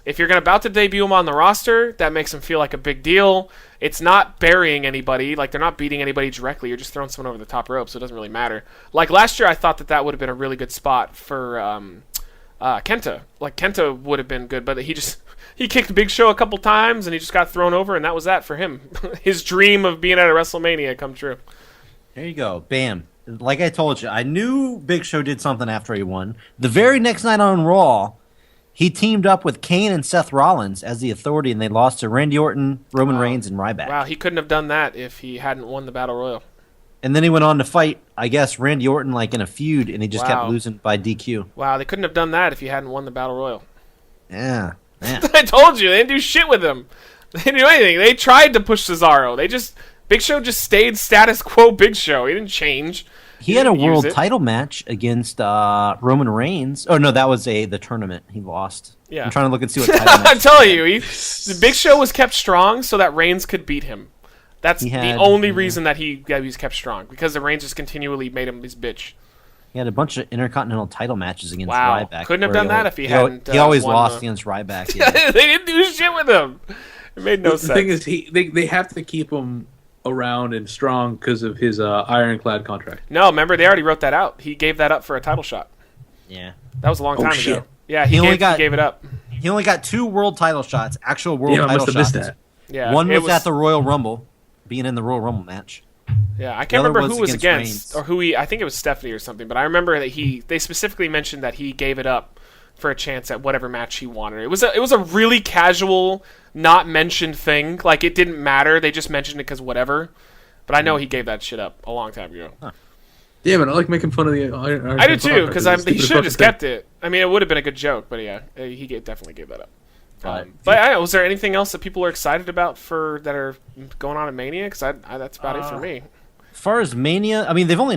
[SPEAKER 4] If you're about to debut him on the roster, that makes him feel like a big deal. It's not burying anybody. Like, they're not beating anybody directly. You're just throwing someone over the top rope, so it doesn't really matter. Like, last year, I thought that would have been a really good spot for Kenta. Like, Kenta would have been good, but he kicked Big Show a couple times, and he just got thrown over, and that was that for him. His dream of being at a WrestleMania come true.
[SPEAKER 3] There you go. Bam. Like I told you, I knew Big Show did something after he won. The very next night on Raw, he teamed up with Kane and Seth Rollins as the Authority, and they lost to Randy Orton, Roman Reigns, and Ryback.
[SPEAKER 4] Wow, he couldn't have done that if he hadn't won the Battle Royal.
[SPEAKER 3] And then he went on to fight, I guess, Randy Orton like in a feud, and he just kept losing by DQ.
[SPEAKER 4] Wow, they couldn't have done that if he hadn't won the Battle Royal.
[SPEAKER 3] Yeah.
[SPEAKER 4] I told you, they didn't do shit with him. They didn't do anything. They tried to push Cesaro. Big Show just stayed status quo Big Show. He didn't change.
[SPEAKER 3] He had a world title match against Roman Reigns. Oh, no, that was the tournament. He lost.
[SPEAKER 4] Yeah.
[SPEAKER 3] I'm trying to look and see what title match.
[SPEAKER 4] I'm telling you, the Big Show was kept strong so that Reigns could beat him. That's the only reason that he was kept strong, because the Reigns just continually made him his bitch.
[SPEAKER 3] He had a bunch of Intercontinental title matches against
[SPEAKER 4] Ryback. Couldn't have done that if he hadn't.
[SPEAKER 3] He always lost against Ryback. Yeah.
[SPEAKER 4] They didn't do shit with him. It made no sense.
[SPEAKER 2] The thing is, they have to keep him around and strong because of his ironclad contract.
[SPEAKER 4] No, remember, they already wrote that out. He gave that up for a title shot.
[SPEAKER 3] Yeah.
[SPEAKER 4] That was a long time
[SPEAKER 2] shit.
[SPEAKER 4] ago. Yeah, he gave it up.
[SPEAKER 3] He only got 2 world title shots, actual world title shots.
[SPEAKER 2] Missed that.
[SPEAKER 4] Yeah,
[SPEAKER 3] one was at the Royal Rumble, being in the Royal Rumble match.
[SPEAKER 4] Yeah, I can't remember who was against or I think it was Stephanie or something, but I remember that they specifically mentioned that he gave it up for a chance at whatever match he wanted. It was a really casual, not mentioned thing. Like, it didn't matter. They just mentioned it because whatever. But I know he gave that shit up a long time ago. Huh.
[SPEAKER 2] Yeah, but I like making fun of the
[SPEAKER 4] I do too, because he should have just kept it. I mean, it would have been a good joke, but yeah, he definitely gave that up. But was there anything else that people are excited about that are going on in Mania? Because that's about it for me.
[SPEAKER 3] As far as Mania, I mean, they've only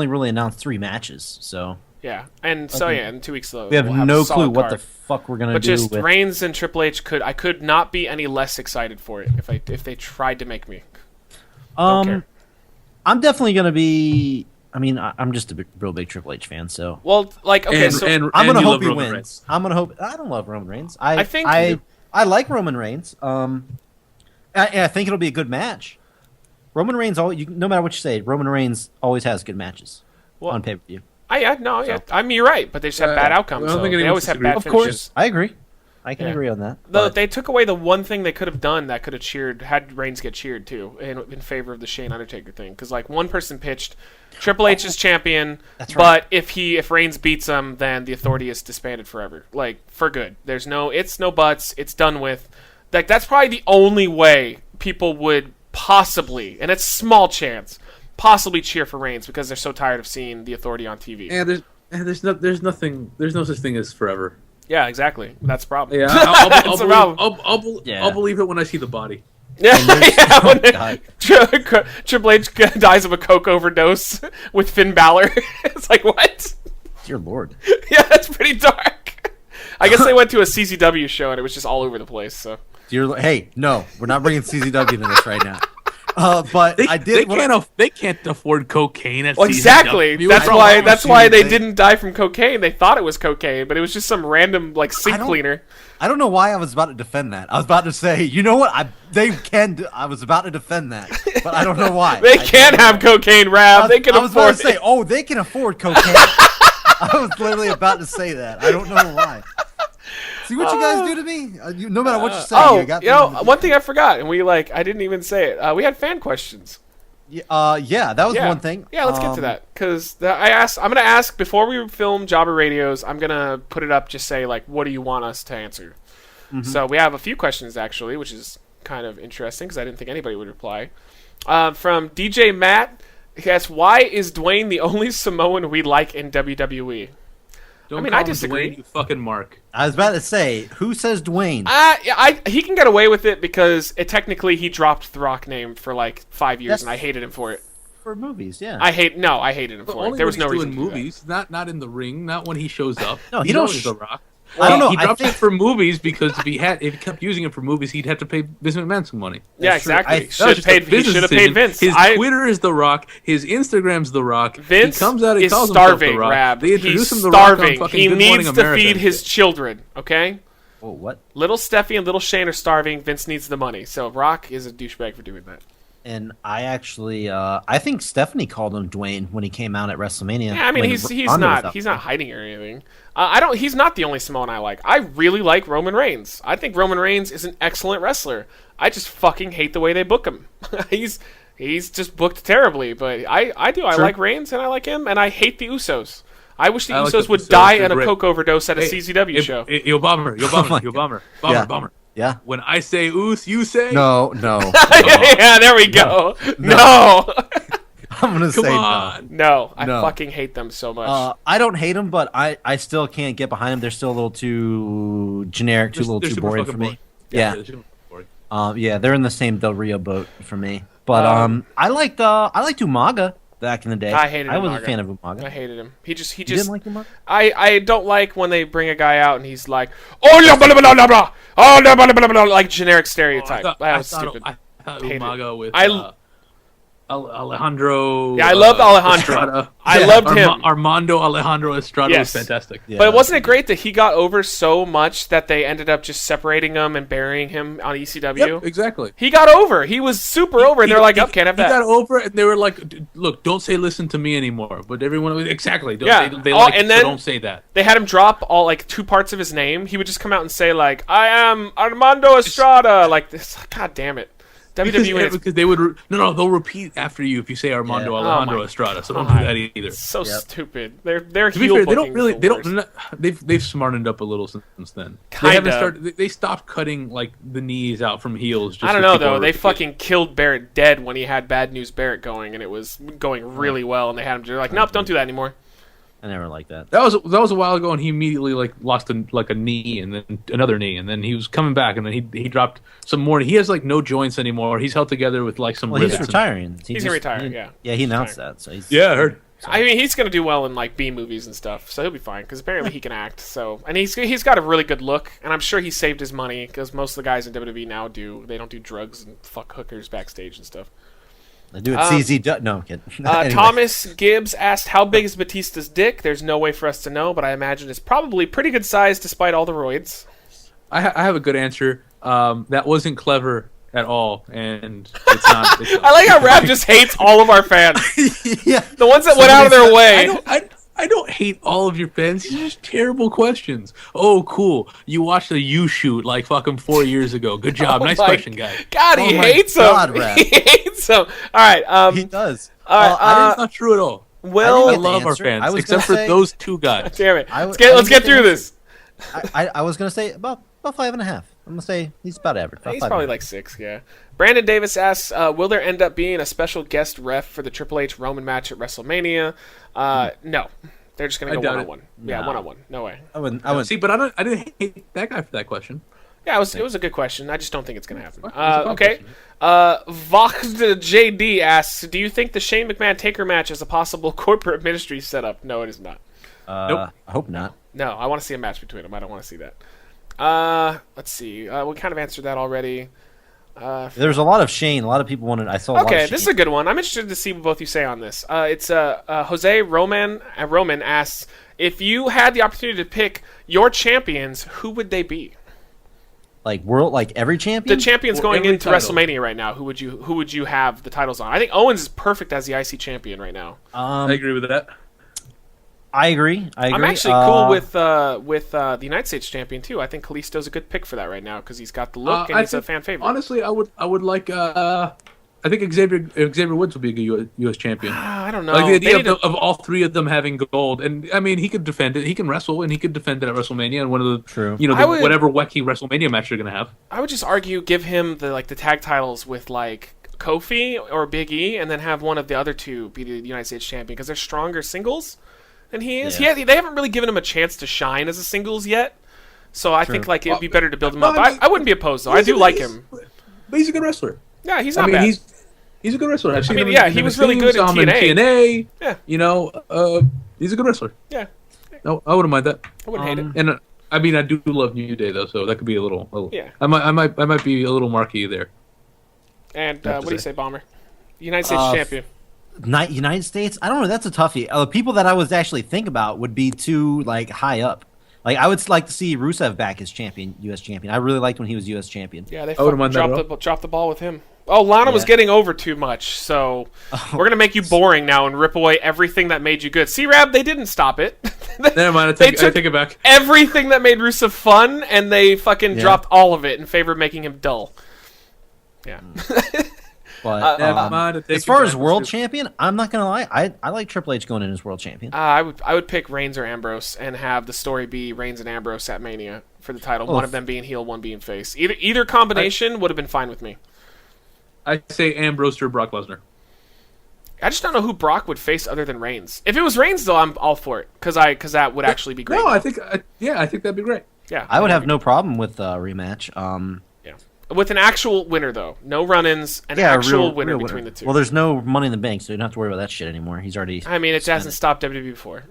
[SPEAKER 3] really announced 3 matches, so...
[SPEAKER 4] Yeah, and so in 2 weeks though,
[SPEAKER 3] we have no clue what the fuck we're gonna do.
[SPEAKER 4] But just Reigns and Triple H I could not be any less excited for it if they tried to make me. Don't care.
[SPEAKER 3] I'm definitely gonna be. I mean, I'm just a real big Triple H fan, so.
[SPEAKER 4] Well, like, okay,
[SPEAKER 3] I'm gonna hope he wins. I'm gonna hope. I don't love Roman Reigns. I think I like Roman Reigns. I think it'll be a good match. Roman Reigns, no matter what you say, Roman Reigns always has good matches on pay-per-view.
[SPEAKER 4] I mean, you're right, but they just have bad outcomes. They always have bad finishes. Of course,
[SPEAKER 3] I agree. I can agree on that.
[SPEAKER 4] They took away the one thing they could have done that could have had Reigns get cheered too in favor of the Shane Undertaker thing, because like one person pitched Triple H is champion, but if Reigns beats him, then the Authority is disbanded forever, like for good. There's no buts. It's done with. Like, that's probably the only way people would possibly, and it's small chance, possibly cheer for Reigns, because they're so tired of seeing the Authority on TV.
[SPEAKER 2] Yeah, there's no such thing as forever.
[SPEAKER 4] Yeah, exactly. That's the problem.
[SPEAKER 2] Yeah, I'll believe it when I see the body.
[SPEAKER 4] Yeah, when Triple H dies of a coke overdose with Finn Balor. It's like, what?
[SPEAKER 3] Dear Lord.
[SPEAKER 4] Yeah, that's pretty dark. I guess they went to a CZW show and it was just all over the place. So.
[SPEAKER 3] Hey, no, we're not bringing CZW into this right now. But
[SPEAKER 2] they can't afford cocaine at
[SPEAKER 4] exactly.
[SPEAKER 2] CZW.
[SPEAKER 4] That's why they didn't die from cocaine. They thought it was cocaine, but it was just some random like sink cleaner.
[SPEAKER 3] I don't know why I was about to defend that. I was about to say, you know what? I was about to defend that, but I don't know why.
[SPEAKER 4] They can have cocaine, Rav. They can afford. I was about to say,
[SPEAKER 3] they can afford cocaine. I was literally about to say that. I don't know why. See what you guys do to me? No matter what you say.
[SPEAKER 4] One thing I forgot, and I didn't even say it. We had fan questions.
[SPEAKER 3] Yeah, that was one thing.
[SPEAKER 4] Yeah, let's get to that, because I'm gonna ask before we film Jobber Radios. I'm gonna put it up. Just say like, what do you want us to answer? Mm-hmm. So we have a few questions actually, which is kind of interesting because I didn't think anybody would reply. From DJ Matt, he asks, why is Dwayne the only Samoan we like in WWE? I disagree.
[SPEAKER 2] Dwayne, you fucking Mark.
[SPEAKER 3] I was about to say, who says Dwayne?
[SPEAKER 4] He can get away with it because technically he dropped the Rock name for like 5 years, and I hated him for it.
[SPEAKER 3] for movies. Yeah.
[SPEAKER 4] I hated him
[SPEAKER 2] But
[SPEAKER 4] for it.
[SPEAKER 2] only
[SPEAKER 4] There was
[SPEAKER 2] when
[SPEAKER 4] no
[SPEAKER 2] he's
[SPEAKER 4] reason
[SPEAKER 2] doing
[SPEAKER 4] to do
[SPEAKER 2] movies, not in the ring, not when he shows up.
[SPEAKER 3] No, he
[SPEAKER 2] He's
[SPEAKER 3] don't
[SPEAKER 2] always The Rock.
[SPEAKER 3] I don't know.
[SPEAKER 2] He
[SPEAKER 3] I
[SPEAKER 2] dropped
[SPEAKER 3] think
[SPEAKER 2] it for movies because if he kept using it for movies, he'd have to pay Vince McMahon some money.
[SPEAKER 4] that. Yeah,
[SPEAKER 3] That's true.
[SPEAKER 4] exactly.
[SPEAKER 3] I-
[SPEAKER 2] That was
[SPEAKER 4] He
[SPEAKER 2] just a business
[SPEAKER 4] should have paid
[SPEAKER 2] decision.
[SPEAKER 4] Vince.
[SPEAKER 2] His Twitter is The Rock. His Instagram's The Rock.
[SPEAKER 4] Vince
[SPEAKER 2] he comes out. He
[SPEAKER 4] is
[SPEAKER 2] calls himself
[SPEAKER 4] starving,
[SPEAKER 2] The Rock.
[SPEAKER 4] Rab.
[SPEAKER 2] They introduce
[SPEAKER 4] He's
[SPEAKER 2] him to The Rock on
[SPEAKER 4] starving.
[SPEAKER 2] fucking
[SPEAKER 4] He
[SPEAKER 2] Good Morning
[SPEAKER 4] needs to
[SPEAKER 2] America
[SPEAKER 4] feed
[SPEAKER 2] and
[SPEAKER 4] his
[SPEAKER 2] shit.
[SPEAKER 4] children. Okay.
[SPEAKER 3] Oh, what?
[SPEAKER 4] Little Steffi and little Shane are starving. Vince needs the money. So Rock is a douchebag for doing that.
[SPEAKER 3] And I actually, I think Stephanie called him Dwayne when he came out at WrestleMania.
[SPEAKER 4] Yeah, I mean
[SPEAKER 3] when
[SPEAKER 4] he's
[SPEAKER 3] Ronda was
[SPEAKER 4] not
[SPEAKER 3] out.
[SPEAKER 4] hiding or anything. He's not the only Samoan I like. I really like Roman Reigns. I think Roman Reigns is an excellent wrestler. I just fucking hate the way they book him. he's just booked terribly. But I do. I like Reigns and I like him, and I hate the Usos. I wish the Usos would die in a coke overdose at a CZW show.
[SPEAKER 2] Yo, bomber. Bomber.
[SPEAKER 3] Yeah.
[SPEAKER 2] When I say Oos, you say
[SPEAKER 3] No.
[SPEAKER 4] Yeah, there we go. No.
[SPEAKER 3] I'm gonna
[SPEAKER 2] Come
[SPEAKER 3] say
[SPEAKER 2] on.
[SPEAKER 4] No, I
[SPEAKER 3] No.
[SPEAKER 4] fucking hate them so much.
[SPEAKER 3] I don't hate them, but I still can't get behind them. They're still a little too generic,
[SPEAKER 2] They're
[SPEAKER 3] too
[SPEAKER 2] super
[SPEAKER 3] boring
[SPEAKER 2] fucking
[SPEAKER 3] for me.
[SPEAKER 2] boring.
[SPEAKER 3] Yeah.
[SPEAKER 2] they're super boring.
[SPEAKER 3] Yeah, they're in the same Del Rio boat for me. But I liked Umaga back in the day.
[SPEAKER 4] I hated
[SPEAKER 3] I was
[SPEAKER 4] Umaga.
[SPEAKER 3] a fan of Umaga.
[SPEAKER 4] I hated him. He just.
[SPEAKER 3] You didn't like Umaga?
[SPEAKER 4] I don't like when they bring a guy out and he's like, oh, blah, blah, blah, blah, blah. Oh, blah, blah, blah, blah, like generic stereotype. That was stupid.
[SPEAKER 2] I thought
[SPEAKER 4] Hated
[SPEAKER 2] Umaga with
[SPEAKER 4] I-
[SPEAKER 2] Alejandro.
[SPEAKER 4] Yeah, I loved Alejandro.
[SPEAKER 2] Estrada.
[SPEAKER 4] I loved him.
[SPEAKER 2] Armando Alejandro Estrada
[SPEAKER 4] Yes.
[SPEAKER 2] was fantastic.
[SPEAKER 3] Yeah.
[SPEAKER 4] But wasn't it great that he got over so much that they ended up just separating him and burying him on ECW?
[SPEAKER 2] Yep, exactly.
[SPEAKER 4] He got over. He was super over, and they're like, "Oh, can't have
[SPEAKER 2] He
[SPEAKER 4] that."
[SPEAKER 2] got over it, and they were like, "Look, don't say listen to me anymore." But everyone was exactly.
[SPEAKER 4] Yeah.
[SPEAKER 2] They
[SPEAKER 4] Oh,
[SPEAKER 2] like
[SPEAKER 4] and
[SPEAKER 2] it,
[SPEAKER 4] then-
[SPEAKER 2] so don't say that.
[SPEAKER 4] They had him drop all like 2 parts of his name. He would just come out and say like, "I am Armando Estrada," like this. God damn it, WWE.
[SPEAKER 2] Because they would they'll repeat after you if you say Armando
[SPEAKER 3] Yeah.
[SPEAKER 2] Alejandro
[SPEAKER 4] Oh my
[SPEAKER 2] Estrada. So don't
[SPEAKER 4] God.
[SPEAKER 2] do that either.
[SPEAKER 4] It's so
[SPEAKER 3] Yep.
[SPEAKER 4] stupid. They're
[SPEAKER 2] To be
[SPEAKER 4] heel
[SPEAKER 2] fair, they don't
[SPEAKER 4] booking's
[SPEAKER 2] really.
[SPEAKER 4] the
[SPEAKER 2] They
[SPEAKER 4] worst.
[SPEAKER 2] don't. They've smartened up a little since then.
[SPEAKER 4] Kinda.
[SPEAKER 2] They haven't started. They stopped cutting like the knees out from heels. Just
[SPEAKER 4] I don't
[SPEAKER 2] so
[SPEAKER 4] know
[SPEAKER 2] people
[SPEAKER 4] though.
[SPEAKER 2] are
[SPEAKER 4] They
[SPEAKER 2] repeating.
[SPEAKER 4] fucking killed Barrett dead when he had Bad News Barrett going, and it was going really well. And they had him. They're like, "Nope, don't do that anymore."
[SPEAKER 3] I never liked that.
[SPEAKER 2] That was a while ago, and he immediately like lost a knee, and then another knee, and then he was coming back, and then he dropped some more. He has like no joints anymore. He's held together with like some.
[SPEAKER 3] Well, he's
[SPEAKER 2] rivets.
[SPEAKER 3] retiring.
[SPEAKER 4] He's gonna retire, yeah.
[SPEAKER 3] Yeah, he announced
[SPEAKER 4] Retiring.
[SPEAKER 3] that. So he's,
[SPEAKER 2] Yeah, I heard.
[SPEAKER 4] I mean, he's gonna do well in like B movies and stuff, so he'll be fine because apparently he can act. So, and he's got a really good look, and I'm sure he saved his money because most of the guys in WWE now do. They don't do drugs and fuck hookers backstage and stuff.
[SPEAKER 3] They do it CZ. No, I'm kidding. Anyway.
[SPEAKER 4] Thomas Gibbs asked, "How big is Batista's dick?" There's no way for us to know, but I imagine it's probably pretty good size despite all the roids.
[SPEAKER 2] I have a good answer. That wasn't clever at all, and it's not.
[SPEAKER 4] I like how Rab just hates all of our fans.
[SPEAKER 3] Yeah.
[SPEAKER 4] The ones that went out of their way.
[SPEAKER 2] I don't hate all of your fans. These are just terrible questions. Oh, cool. You watched the U shoot like fucking 4 years ago. Good job.
[SPEAKER 4] Oh
[SPEAKER 2] Nice
[SPEAKER 4] my
[SPEAKER 2] question, guy.
[SPEAKER 4] God, he
[SPEAKER 3] Oh my
[SPEAKER 4] hates
[SPEAKER 3] God,
[SPEAKER 4] him.
[SPEAKER 3] Rab.
[SPEAKER 4] He hates him. All right.
[SPEAKER 3] He does.
[SPEAKER 4] All right,
[SPEAKER 2] That's not true at all.
[SPEAKER 4] Will,
[SPEAKER 2] I
[SPEAKER 3] get the
[SPEAKER 2] love our
[SPEAKER 3] answer. I
[SPEAKER 2] fans,
[SPEAKER 3] was
[SPEAKER 2] except for
[SPEAKER 3] gonna say-
[SPEAKER 2] those two guys.
[SPEAKER 4] damn it.
[SPEAKER 3] I
[SPEAKER 4] Let's
[SPEAKER 3] didn't
[SPEAKER 4] get
[SPEAKER 3] get the
[SPEAKER 4] through
[SPEAKER 3] answer.
[SPEAKER 4] this.
[SPEAKER 3] I was gonna say about 5.5. I'm gonna say he's about average. About
[SPEAKER 4] He's
[SPEAKER 3] 5.5.
[SPEAKER 4] probably like 6, yeah. Brandon Davis asks, will there end up being a special guest ref for the Triple H Roman match at WrestleMania? No. They're just going to
[SPEAKER 2] I
[SPEAKER 4] go
[SPEAKER 2] doubt it.
[SPEAKER 4] one-on-one. Yeah,
[SPEAKER 3] No.
[SPEAKER 4] one-on-one. No way.
[SPEAKER 3] I wouldn't.
[SPEAKER 2] See, but I didn't hate that guy for that question.
[SPEAKER 4] Yeah, it was a good question. I just don't think it's going to happen.
[SPEAKER 2] It's a fun
[SPEAKER 4] Okay. Vox JD asks, do you think the Shane McMahon Taker match is a possible corporate ministry setup? No, it is not.
[SPEAKER 2] Nope.
[SPEAKER 3] I hope not.
[SPEAKER 4] No, I want to see a match between them. I don't want to see that. Let's see. We kind of answered that already.
[SPEAKER 3] There's a lot of Shane. A lot of people wanted. I saw. A lot
[SPEAKER 4] Okay,
[SPEAKER 3] of
[SPEAKER 4] this is
[SPEAKER 3] Shane.
[SPEAKER 4] a good one. I'm interested to see what both you say on this. It's Jose Roman asks, if you had the opportunity to pick your champions, who would they be?
[SPEAKER 3] like every champion.
[SPEAKER 4] The champions
[SPEAKER 2] Or
[SPEAKER 4] going
[SPEAKER 2] every
[SPEAKER 4] into
[SPEAKER 2] title.
[SPEAKER 4] WrestleMania right now. Who would you have the titles on? I think Owens is perfect as the IC champion right now.
[SPEAKER 2] I agree with that.
[SPEAKER 3] I agree.
[SPEAKER 4] I'm actually cool with the United States champion too. I think Kalisto's a good pick for that right now because he's got the look and he's a fan favorite.
[SPEAKER 2] Honestly, I would like. I think Xavier Woods would be a good U.S. champion.
[SPEAKER 4] I don't know.
[SPEAKER 2] Like the
[SPEAKER 4] They
[SPEAKER 2] idea
[SPEAKER 4] need to-
[SPEAKER 2] of all three of them having gold, and I mean, he could defend it. He can wrestle, and he could defend it at WrestleMania, and one of the
[SPEAKER 3] True.
[SPEAKER 2] whatever wacky WrestleMania match they're gonna have.
[SPEAKER 4] I would just argue give him the tag titles with like Kofi or Big E, and then have one of the other two be the United States champion because they're stronger singles than he is.
[SPEAKER 3] Yeah.
[SPEAKER 4] They haven't really given him a chance to shine as a singles yet, so I think like it'd be better to build him
[SPEAKER 2] No,
[SPEAKER 4] up.
[SPEAKER 2] I mean,
[SPEAKER 4] I wouldn't be opposed though. I do like him.
[SPEAKER 2] But he's a good wrestler.
[SPEAKER 4] Yeah, he's
[SPEAKER 2] I
[SPEAKER 4] not
[SPEAKER 2] mean,
[SPEAKER 4] bad.
[SPEAKER 2] He's a good wrestler. I've seen him.
[SPEAKER 4] He was really good in
[SPEAKER 2] TNA.
[SPEAKER 4] Yeah.
[SPEAKER 2] He's a good wrestler.
[SPEAKER 4] Yeah.
[SPEAKER 2] No, I wouldn't mind that.
[SPEAKER 4] I wouldn't hate it.
[SPEAKER 2] And I mean, I do love New Day though, so that could be a little.
[SPEAKER 4] Yeah.
[SPEAKER 2] I might be a little marquee there.
[SPEAKER 4] And what do you say, Bomber? United States champion.
[SPEAKER 3] United States? I don't know. That's a toughie. The people that I was actually think about would be too high up. Like I would like to see Rusev back as champion, U.S. champion. I really liked when he was U.S. champion.
[SPEAKER 4] Yeah, they dropped the ball with him. Oh, Lana was getting over too much, so we're going to make you boring now and rip away everything that made you good. C-Rab, they didn't stop it.
[SPEAKER 2] Never mind, I take it back.
[SPEAKER 4] Everything that made Rusev fun, and they fucking dropped all of it in favor of making him dull. Yeah.
[SPEAKER 3] But as far as world champion, I'm not going to lie. I like Triple H going in as world champion.
[SPEAKER 4] I would pick Reigns or Ambrose and have the story be Reigns and Ambrose at Mania for the title. One of them being heel, one being face. Either combination would have been fine with me.
[SPEAKER 2] I say Ambrose or Brock Lesnar.
[SPEAKER 4] I just don't know who Brock would face other than Reigns. If it was Reigns, though, I'm all for it because that would actually be great.
[SPEAKER 2] No, I think that'd be great.
[SPEAKER 4] Yeah,
[SPEAKER 3] I would have no problem with a rematch.
[SPEAKER 4] Yeah, with an actual winner though, no run-ins, an actual winner between the two.
[SPEAKER 3] Well, there's no Money in the Bank, so you don't have to worry about that shit anymore. He's already.
[SPEAKER 4] I mean, it hasn't stopped WWE before.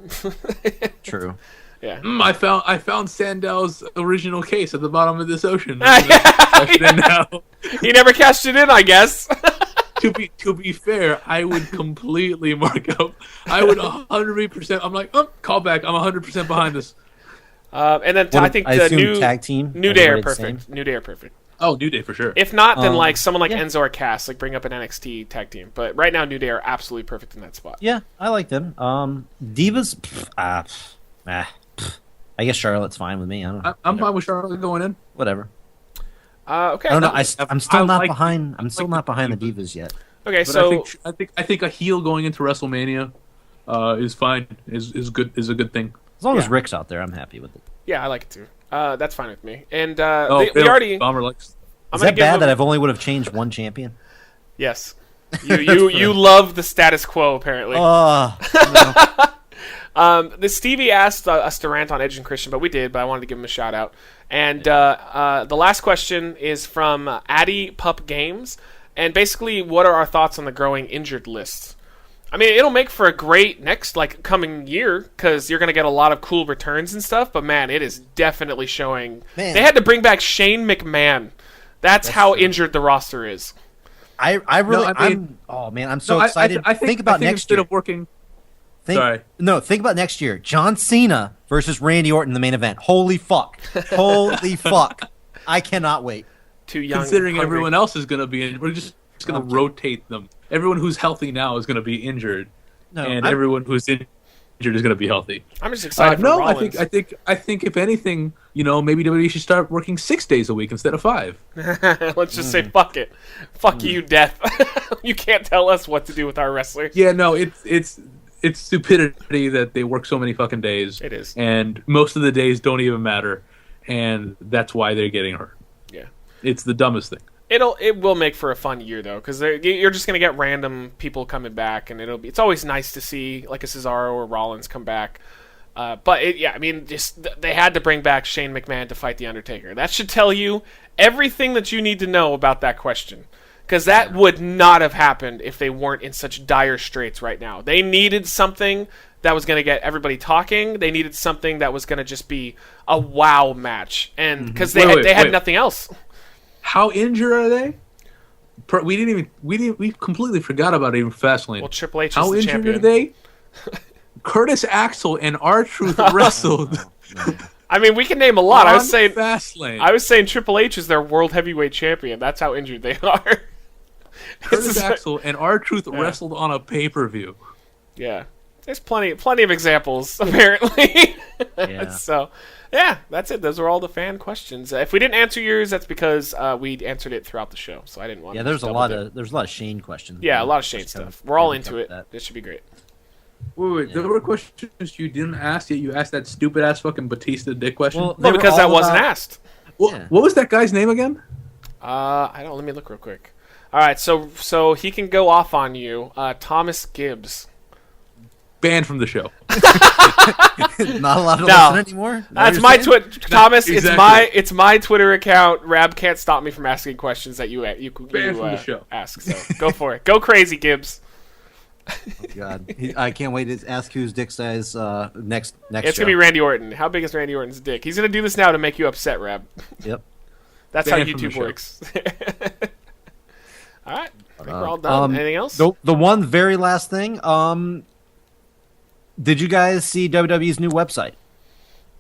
[SPEAKER 3] True.
[SPEAKER 4] Yeah.
[SPEAKER 2] I found Sandal's original case at the bottom of this ocean.
[SPEAKER 4] He never cashed it in, I guess.
[SPEAKER 2] To be fair, I would completely mark up. I would 100%. I'm like, call back. I'm 100% behind this.
[SPEAKER 4] And then I think the new
[SPEAKER 3] tag team,
[SPEAKER 4] New Day are perfect. New Day are perfect.
[SPEAKER 2] Oh, New Day for sure.
[SPEAKER 4] If not, then someone like Enzo or Cass, bring up an NXT tag team. But right now, New Day are absolutely perfect in that spot.
[SPEAKER 3] Yeah, I like them. Divas, I guess Charlotte's fine with me. I don't know.
[SPEAKER 2] I'm fine with Charlotte going in.
[SPEAKER 3] Whatever.
[SPEAKER 4] Okay.
[SPEAKER 3] I don't know. I'm still not behind. I'm still not behind the Divas yet.
[SPEAKER 4] Okay,
[SPEAKER 2] but
[SPEAKER 4] so
[SPEAKER 2] I think a heel going into WrestleMania is fine. Is a good thing.
[SPEAKER 3] As long as Rick's out there, I'm happy with it.
[SPEAKER 4] Yeah, I like it too. That's fine with me. And
[SPEAKER 2] we already. Bomber likes.
[SPEAKER 3] Is that bad that I've only would have changed one champion?
[SPEAKER 4] Yes. You love the status quo apparently.
[SPEAKER 3] No.
[SPEAKER 4] The Stevie asked us to rant on Edge and Christian, but we did. But I wanted to give him a shout out. And the last question is from Addy Pup Games, and basically, what are our thoughts on the growing injured list? I mean, it'll make for a great next coming year because you're gonna get a lot of cool returns and stuff. But man, it is definitely showing. Man. They had to bring back Shane McMahon. That's how true. Injured the roster is.
[SPEAKER 3] I'm so excited. Think about next year.
[SPEAKER 2] Instead of working.
[SPEAKER 3] Think about next year. John Cena versus Randy Orton in the main event. Holy fuck. Holy fuck. I cannot wait.
[SPEAKER 4] Too young.
[SPEAKER 2] Considering everyone else is going to be we're just going to rotate them. Everyone who's healthy now is going to be injured. Everyone who's injured is going to be healthy.
[SPEAKER 4] I'm just excited for Rollins.
[SPEAKER 2] I think if anything, maybe WWE should start working 6 days a week instead of 5.
[SPEAKER 4] Let's just say fuck it. Fuck you, Death. You can't tell us what to do with our wrestlers.
[SPEAKER 2] Yeah, no, it's stupidity that they work so many fucking days.
[SPEAKER 4] It is.
[SPEAKER 2] And most of the days don't even matter. And that's why they're getting hurt.
[SPEAKER 4] Yeah.
[SPEAKER 2] It's the dumbest thing.
[SPEAKER 4] It will make for a fun year, though, because you're just going to get random people coming back, and it's always nice to see, like a Cesaro or Rollins come back. They had to bring back Shane McMahon to fight The Undertaker. That should tell you everything that you need to know about that question. Because that would not have happened if they weren't in such dire straits right now. They needed something that was going to get everybody talking. They needed something that was going to just be a wow match, and because they had nothing else.
[SPEAKER 2] How injured are they? We completely forgot about even Fastlane.
[SPEAKER 4] Well, Triple H is
[SPEAKER 2] How
[SPEAKER 4] the
[SPEAKER 2] injured
[SPEAKER 4] champion.
[SPEAKER 2] are they? Curtis Axel and R-Truth wrestled.
[SPEAKER 4] I mean, we can name a lot. I was saying
[SPEAKER 2] Fastlane.
[SPEAKER 4] Triple H is their world heavyweight champion. That's how injured they are.
[SPEAKER 2] Curtis Axel and R-Truth wrestled on a pay-per-view.
[SPEAKER 4] Yeah. There's plenty of examples, apparently.
[SPEAKER 3] Yeah.
[SPEAKER 4] So, yeah, that's it. Those are all the fan questions. If we didn't answer yours, that's because we answered it throughout the show. So I didn't want.
[SPEAKER 3] Yeah, there's a lot of Shane questions.
[SPEAKER 4] Yeah, a lot of Shane stuff. We're all into it. This should be great.
[SPEAKER 2] Wait. There were questions you didn't ask yet. You asked that stupid ass fucking Batista dick question.
[SPEAKER 3] Well,
[SPEAKER 4] no, because that wasn't asked.
[SPEAKER 2] What was that guy's name again?
[SPEAKER 4] I don't. Let me look real quick. All right, so he can go off on you. Thomas Gibbs.
[SPEAKER 2] banned from the show.
[SPEAKER 3] Not allowed to listen anymore?
[SPEAKER 4] That's my Twitter, Thomas.
[SPEAKER 2] Exactly.
[SPEAKER 4] It's my Twitter account. Rab can't stop me from asking questions that you
[SPEAKER 2] banned from the show.
[SPEAKER 4] Ask. So go for it. Go crazy, Gibbs.
[SPEAKER 3] Oh, God, I can't wait to ask whose dick size next.
[SPEAKER 4] It's gonna be Randy Orton. How big is Randy Orton's dick? He's gonna do this now to make you upset, Rab.
[SPEAKER 3] Yep.
[SPEAKER 4] That's
[SPEAKER 2] Banned
[SPEAKER 4] how
[SPEAKER 2] from the
[SPEAKER 4] YouTube
[SPEAKER 2] show.
[SPEAKER 4] works. All right, I think we're all done. Anything else?
[SPEAKER 3] The one very last thing. Did you guys see WWE's new website?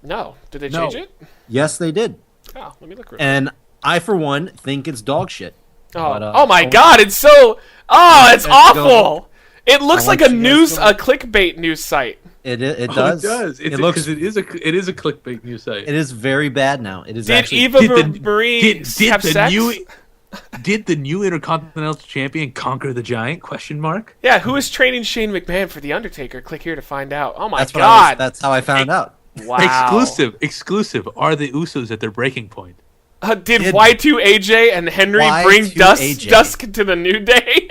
[SPEAKER 4] No. Did they change it?
[SPEAKER 3] Yes, they did.
[SPEAKER 4] Oh, let me look.
[SPEAKER 3] And I, for one, think it's dog shit.
[SPEAKER 4] Oh,
[SPEAKER 3] But,
[SPEAKER 4] oh my God! It's so. Oh, it's awful. It looks like a clickbait news site.
[SPEAKER 3] It
[SPEAKER 2] Oh,
[SPEAKER 3] does.
[SPEAKER 2] it does. It
[SPEAKER 3] looks.
[SPEAKER 2] because it is a clickbait news site.
[SPEAKER 3] It is very bad now. It is
[SPEAKER 4] Did
[SPEAKER 3] actually.
[SPEAKER 4] Eva Marie have sex?
[SPEAKER 2] Did the new Intercontinental Champion conquer the Giant? Question mark.
[SPEAKER 4] Yeah, who is training Shane McMahon for The Undertaker? Click here to find out. Oh my
[SPEAKER 3] That's
[SPEAKER 4] God!
[SPEAKER 3] that's how I found out.
[SPEAKER 4] Wow.
[SPEAKER 2] Exclusive. Are the Usos at their breaking point?
[SPEAKER 4] Did Y2AJ and Henry bring Dusk to the New Day?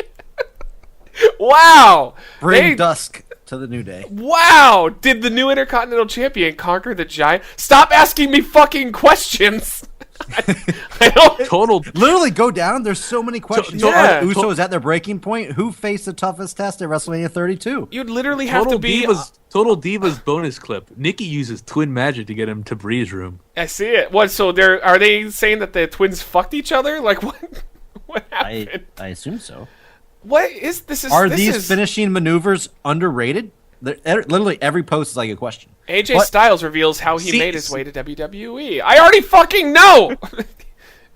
[SPEAKER 4] Wow!
[SPEAKER 3] Bring Dusk to the New Day.
[SPEAKER 4] Wow! Did the new Intercontinental Champion conquer the Giant? Stop asking me fucking questions! I don't...
[SPEAKER 2] Total.
[SPEAKER 3] Literally, go down. There's so many questions.
[SPEAKER 4] Yeah.
[SPEAKER 3] Are the Usos at their breaking point? Who faced the toughest test at WrestleMania 32?
[SPEAKER 4] You'd literally have to be...
[SPEAKER 2] Total Divas bonus clip. Nikki uses twin magic to get him to Bree's room.
[SPEAKER 4] I see it. What, so are they saying that the twins fucked each other? Like, what happened?
[SPEAKER 3] I assume so.
[SPEAKER 4] What is this?
[SPEAKER 3] Are these finishing maneuvers underrated? Literally every post is like a question.
[SPEAKER 4] AJ Styles reveals how he made his way to WWE. I already fucking know!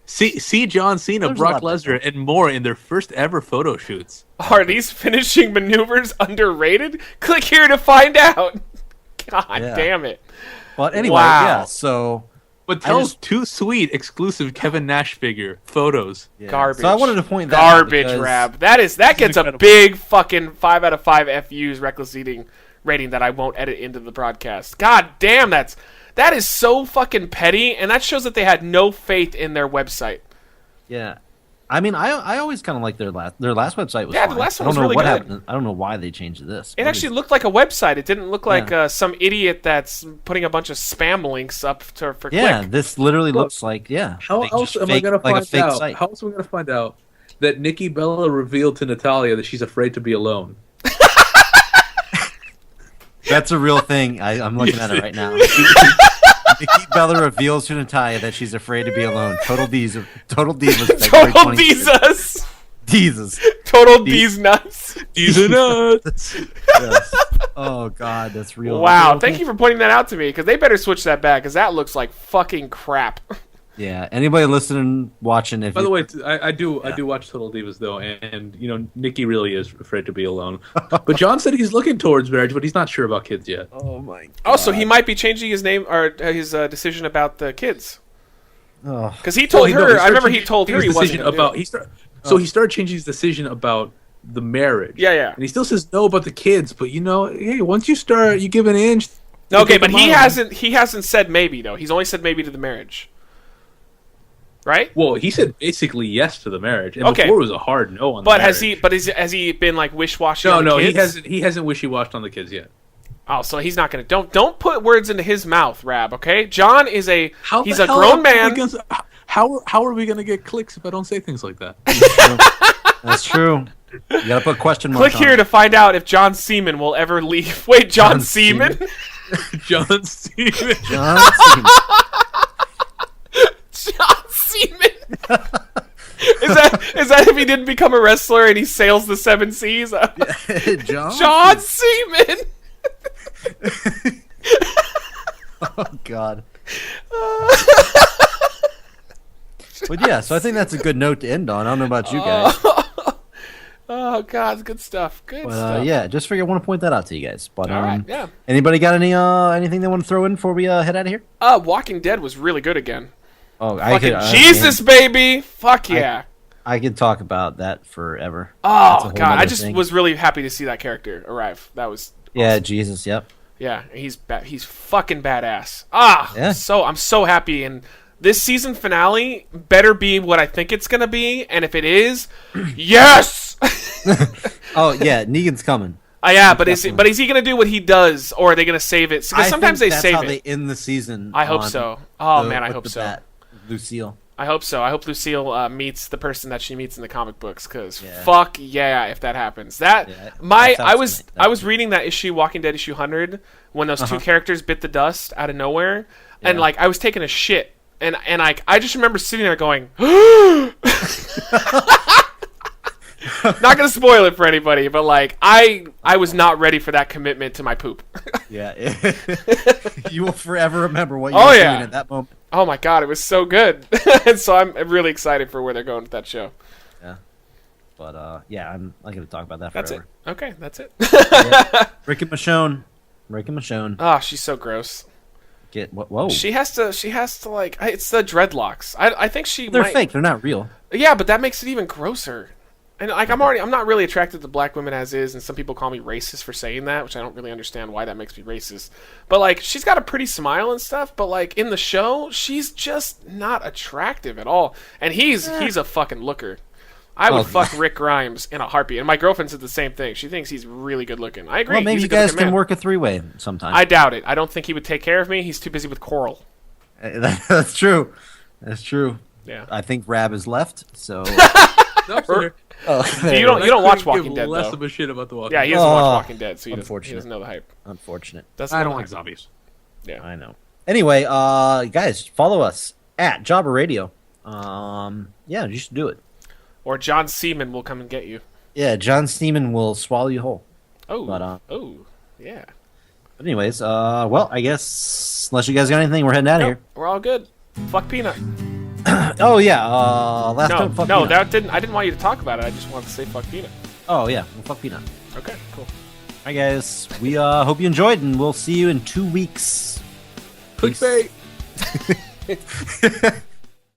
[SPEAKER 2] See John Cena, Brock Lesnar, and more in their first ever photo shoots.
[SPEAKER 4] Are these finishing maneuvers underrated? Click here to find out. God damn it.
[SPEAKER 3] But anyway, yeah, so...
[SPEAKER 2] But tells too sweet exclusive Kevin Nash figure photos.
[SPEAKER 3] Yeah.
[SPEAKER 4] Garbage.
[SPEAKER 3] So I wanted to point that
[SPEAKER 4] Garbage,
[SPEAKER 3] out
[SPEAKER 4] Rab. That gets incredible. A big fucking 5 out of 5 FUs reckless eating rating that I won't edit into the broadcast. God damn, that is so fucking petty, and that shows that they had no faith in their website.
[SPEAKER 3] Yeah. I mean, I always kind of like their last website was
[SPEAKER 4] fine.
[SPEAKER 3] The
[SPEAKER 4] last one was really good.
[SPEAKER 3] Happened. I don't know why they changed this.
[SPEAKER 4] It actually looked like a website. It didn't look like some idiot that's putting a bunch of spam links up for click.
[SPEAKER 3] Yeah, this literally looks like,
[SPEAKER 2] How else am I going to find out? Site. How else am I going to find out that Nikki Bella revealed to Natalya that she's afraid to be alone?
[SPEAKER 3] That's a real thing. I'm looking at it right now. Nikki Bella reveals to Natalya that she's afraid to be alone. Total Divas.
[SPEAKER 4] Total Divas. Total D's nuts.
[SPEAKER 2] D's nuts.
[SPEAKER 3] Yes. Oh God, that's real.
[SPEAKER 4] Wow, thank you for pointing that out to me, because they better switch that back, because that looks like fucking crap.
[SPEAKER 3] Yeah. Anybody listening, watching?
[SPEAKER 2] By the way, I do watch Total Divas though, and you know Nikki really is afraid to be alone. But John said he's looking towards marriage, but he's not sure about kids yet.
[SPEAKER 3] Oh my God.
[SPEAKER 4] Oh, so he might be changing his name or his decision about the kids.
[SPEAKER 3] Oh.
[SPEAKER 4] Because he told her. I remember he told her he wasn't
[SPEAKER 2] about. So he started changing his decision about the marriage.
[SPEAKER 4] Yeah.
[SPEAKER 2] And he still says no about the kids, but you know, hey, once you start, you give an inch.
[SPEAKER 4] Okay, but he hasn't said maybe though. He's only said maybe to the marriage. Right?
[SPEAKER 2] Well, he said basically yes to the marriage, and before it was a hard no on the marriage.
[SPEAKER 4] Has he been like wish-washy?
[SPEAKER 2] No, he hasn't wishy-washed on the kids yet.
[SPEAKER 4] Oh, so he's not gonna don't put words into his mouth, Rab. Okay, John is he's a grown man.
[SPEAKER 2] How are we gonna get clicks if I don't say things like that?
[SPEAKER 3] That's true. You gotta put question marks.
[SPEAKER 4] Click here to find out if John Semen will ever leave. Wait, John Semen?
[SPEAKER 2] John Semen.
[SPEAKER 3] John Semen.
[SPEAKER 4] John Semen. Is that if he didn't become a wrestler and he sails the 7 seas? John Semen.
[SPEAKER 3] Oh God. But yeah, so I think that's a good note to end on. I don't know about you guys.
[SPEAKER 4] Oh God, good stuff. Good stuff.
[SPEAKER 3] Yeah, just figure I want to point that out to you guys. But
[SPEAKER 4] all right, yeah.
[SPEAKER 3] Anybody got anything they want to throw in before we head out of here?
[SPEAKER 4] Walking Dead was really good again.
[SPEAKER 3] Oh,
[SPEAKER 4] Jesus, baby! Fuck yeah!
[SPEAKER 3] I could talk about that forever.
[SPEAKER 4] Oh God, I just was really happy to see that character arrive. That was
[SPEAKER 3] awesome. Jesus. Yep.
[SPEAKER 4] Yeah, he's fucking badass. I'm so happy, and this season finale better be what I think it's gonna be, and if it is, yes.
[SPEAKER 3] Oh yeah, Negan's coming.
[SPEAKER 4] Yeah, but is he going to do what he does, or are they going to save it? Because sometimes they save it.
[SPEAKER 3] That's how they end the season.
[SPEAKER 4] I hope so. Oh man, I hope so.
[SPEAKER 3] Lucille.
[SPEAKER 4] I hope so. I hope Lucille meets the person that she meets in the comic books. Because fuck yeah, if that happens. I was reading that issue, Walking Dead issue 100, when those two characters bit the dust out of nowhere, and like I was taking a shit, and I just remember sitting there going. Not gonna spoil it for anybody, but like I was not ready for that commitment to my poop.
[SPEAKER 3] Yeah, you will forever remember what you were doing at that moment.
[SPEAKER 4] Oh my god, it was so good, and so I'm really excited for where they're going with that show.
[SPEAKER 3] Yeah, but I'm not gonna talk about that forever.
[SPEAKER 4] That's it. Okay, that's it.
[SPEAKER 3] Rick and Michonne.
[SPEAKER 4] Oh, she's so gross.
[SPEAKER 3] Whoa.
[SPEAKER 4] She has to like. It's the dreadlocks. I think
[SPEAKER 3] they're fake. They're not real.
[SPEAKER 4] Yeah, but that makes it even grosser. And like I'm not really attracted to black women as is, and some people call me racist for saying that, which I don't really understand why that makes me racist. But like she's got a pretty smile and stuff, but like in the show, she's just not attractive at all. And he's a fucking looker. I would fuck Rick Grimes in a heartbeat. And my girlfriend said the same thing. She thinks he's really good looking. I agree.
[SPEAKER 3] Well, maybe you guys can work a three-way sometime.
[SPEAKER 4] I doubt it. I don't think he would take care of me. He's too busy with Coral.
[SPEAKER 3] That's true. That's true.
[SPEAKER 4] Yeah.
[SPEAKER 3] I think Rab is left, so...
[SPEAKER 2] No, sir.
[SPEAKER 4] You don't watch Walking Dead,
[SPEAKER 2] less
[SPEAKER 4] though.
[SPEAKER 2] of a shit about the Walking
[SPEAKER 4] Dead. Yeah, he doesn't watch Walking Dead, so he doesn't know the hype.
[SPEAKER 3] Unfortunate.
[SPEAKER 2] I don't like zombies.
[SPEAKER 4] Yeah,
[SPEAKER 3] I know. Anyway, guys, follow us at Jobber Radio. You should do it.
[SPEAKER 4] Or John Semen will come and get you.
[SPEAKER 3] Yeah, John Semen will swallow you whole.
[SPEAKER 4] Oh, yeah.
[SPEAKER 3] But anyways, I guess unless you guys got anything, we're heading out of here.
[SPEAKER 4] We're all good. Fuck Peanut.
[SPEAKER 3] Oh yeah, fuck
[SPEAKER 4] no,
[SPEAKER 3] Peanut.
[SPEAKER 4] I didn't want you to talk about it. I just wanted to say fuck Peanut.
[SPEAKER 3] Oh yeah, well, fuck Peanut.
[SPEAKER 4] Okay, cool.
[SPEAKER 3] All right, guys, we hope you enjoyed, and we'll see you in 2 weeks.
[SPEAKER 2] Clickbait.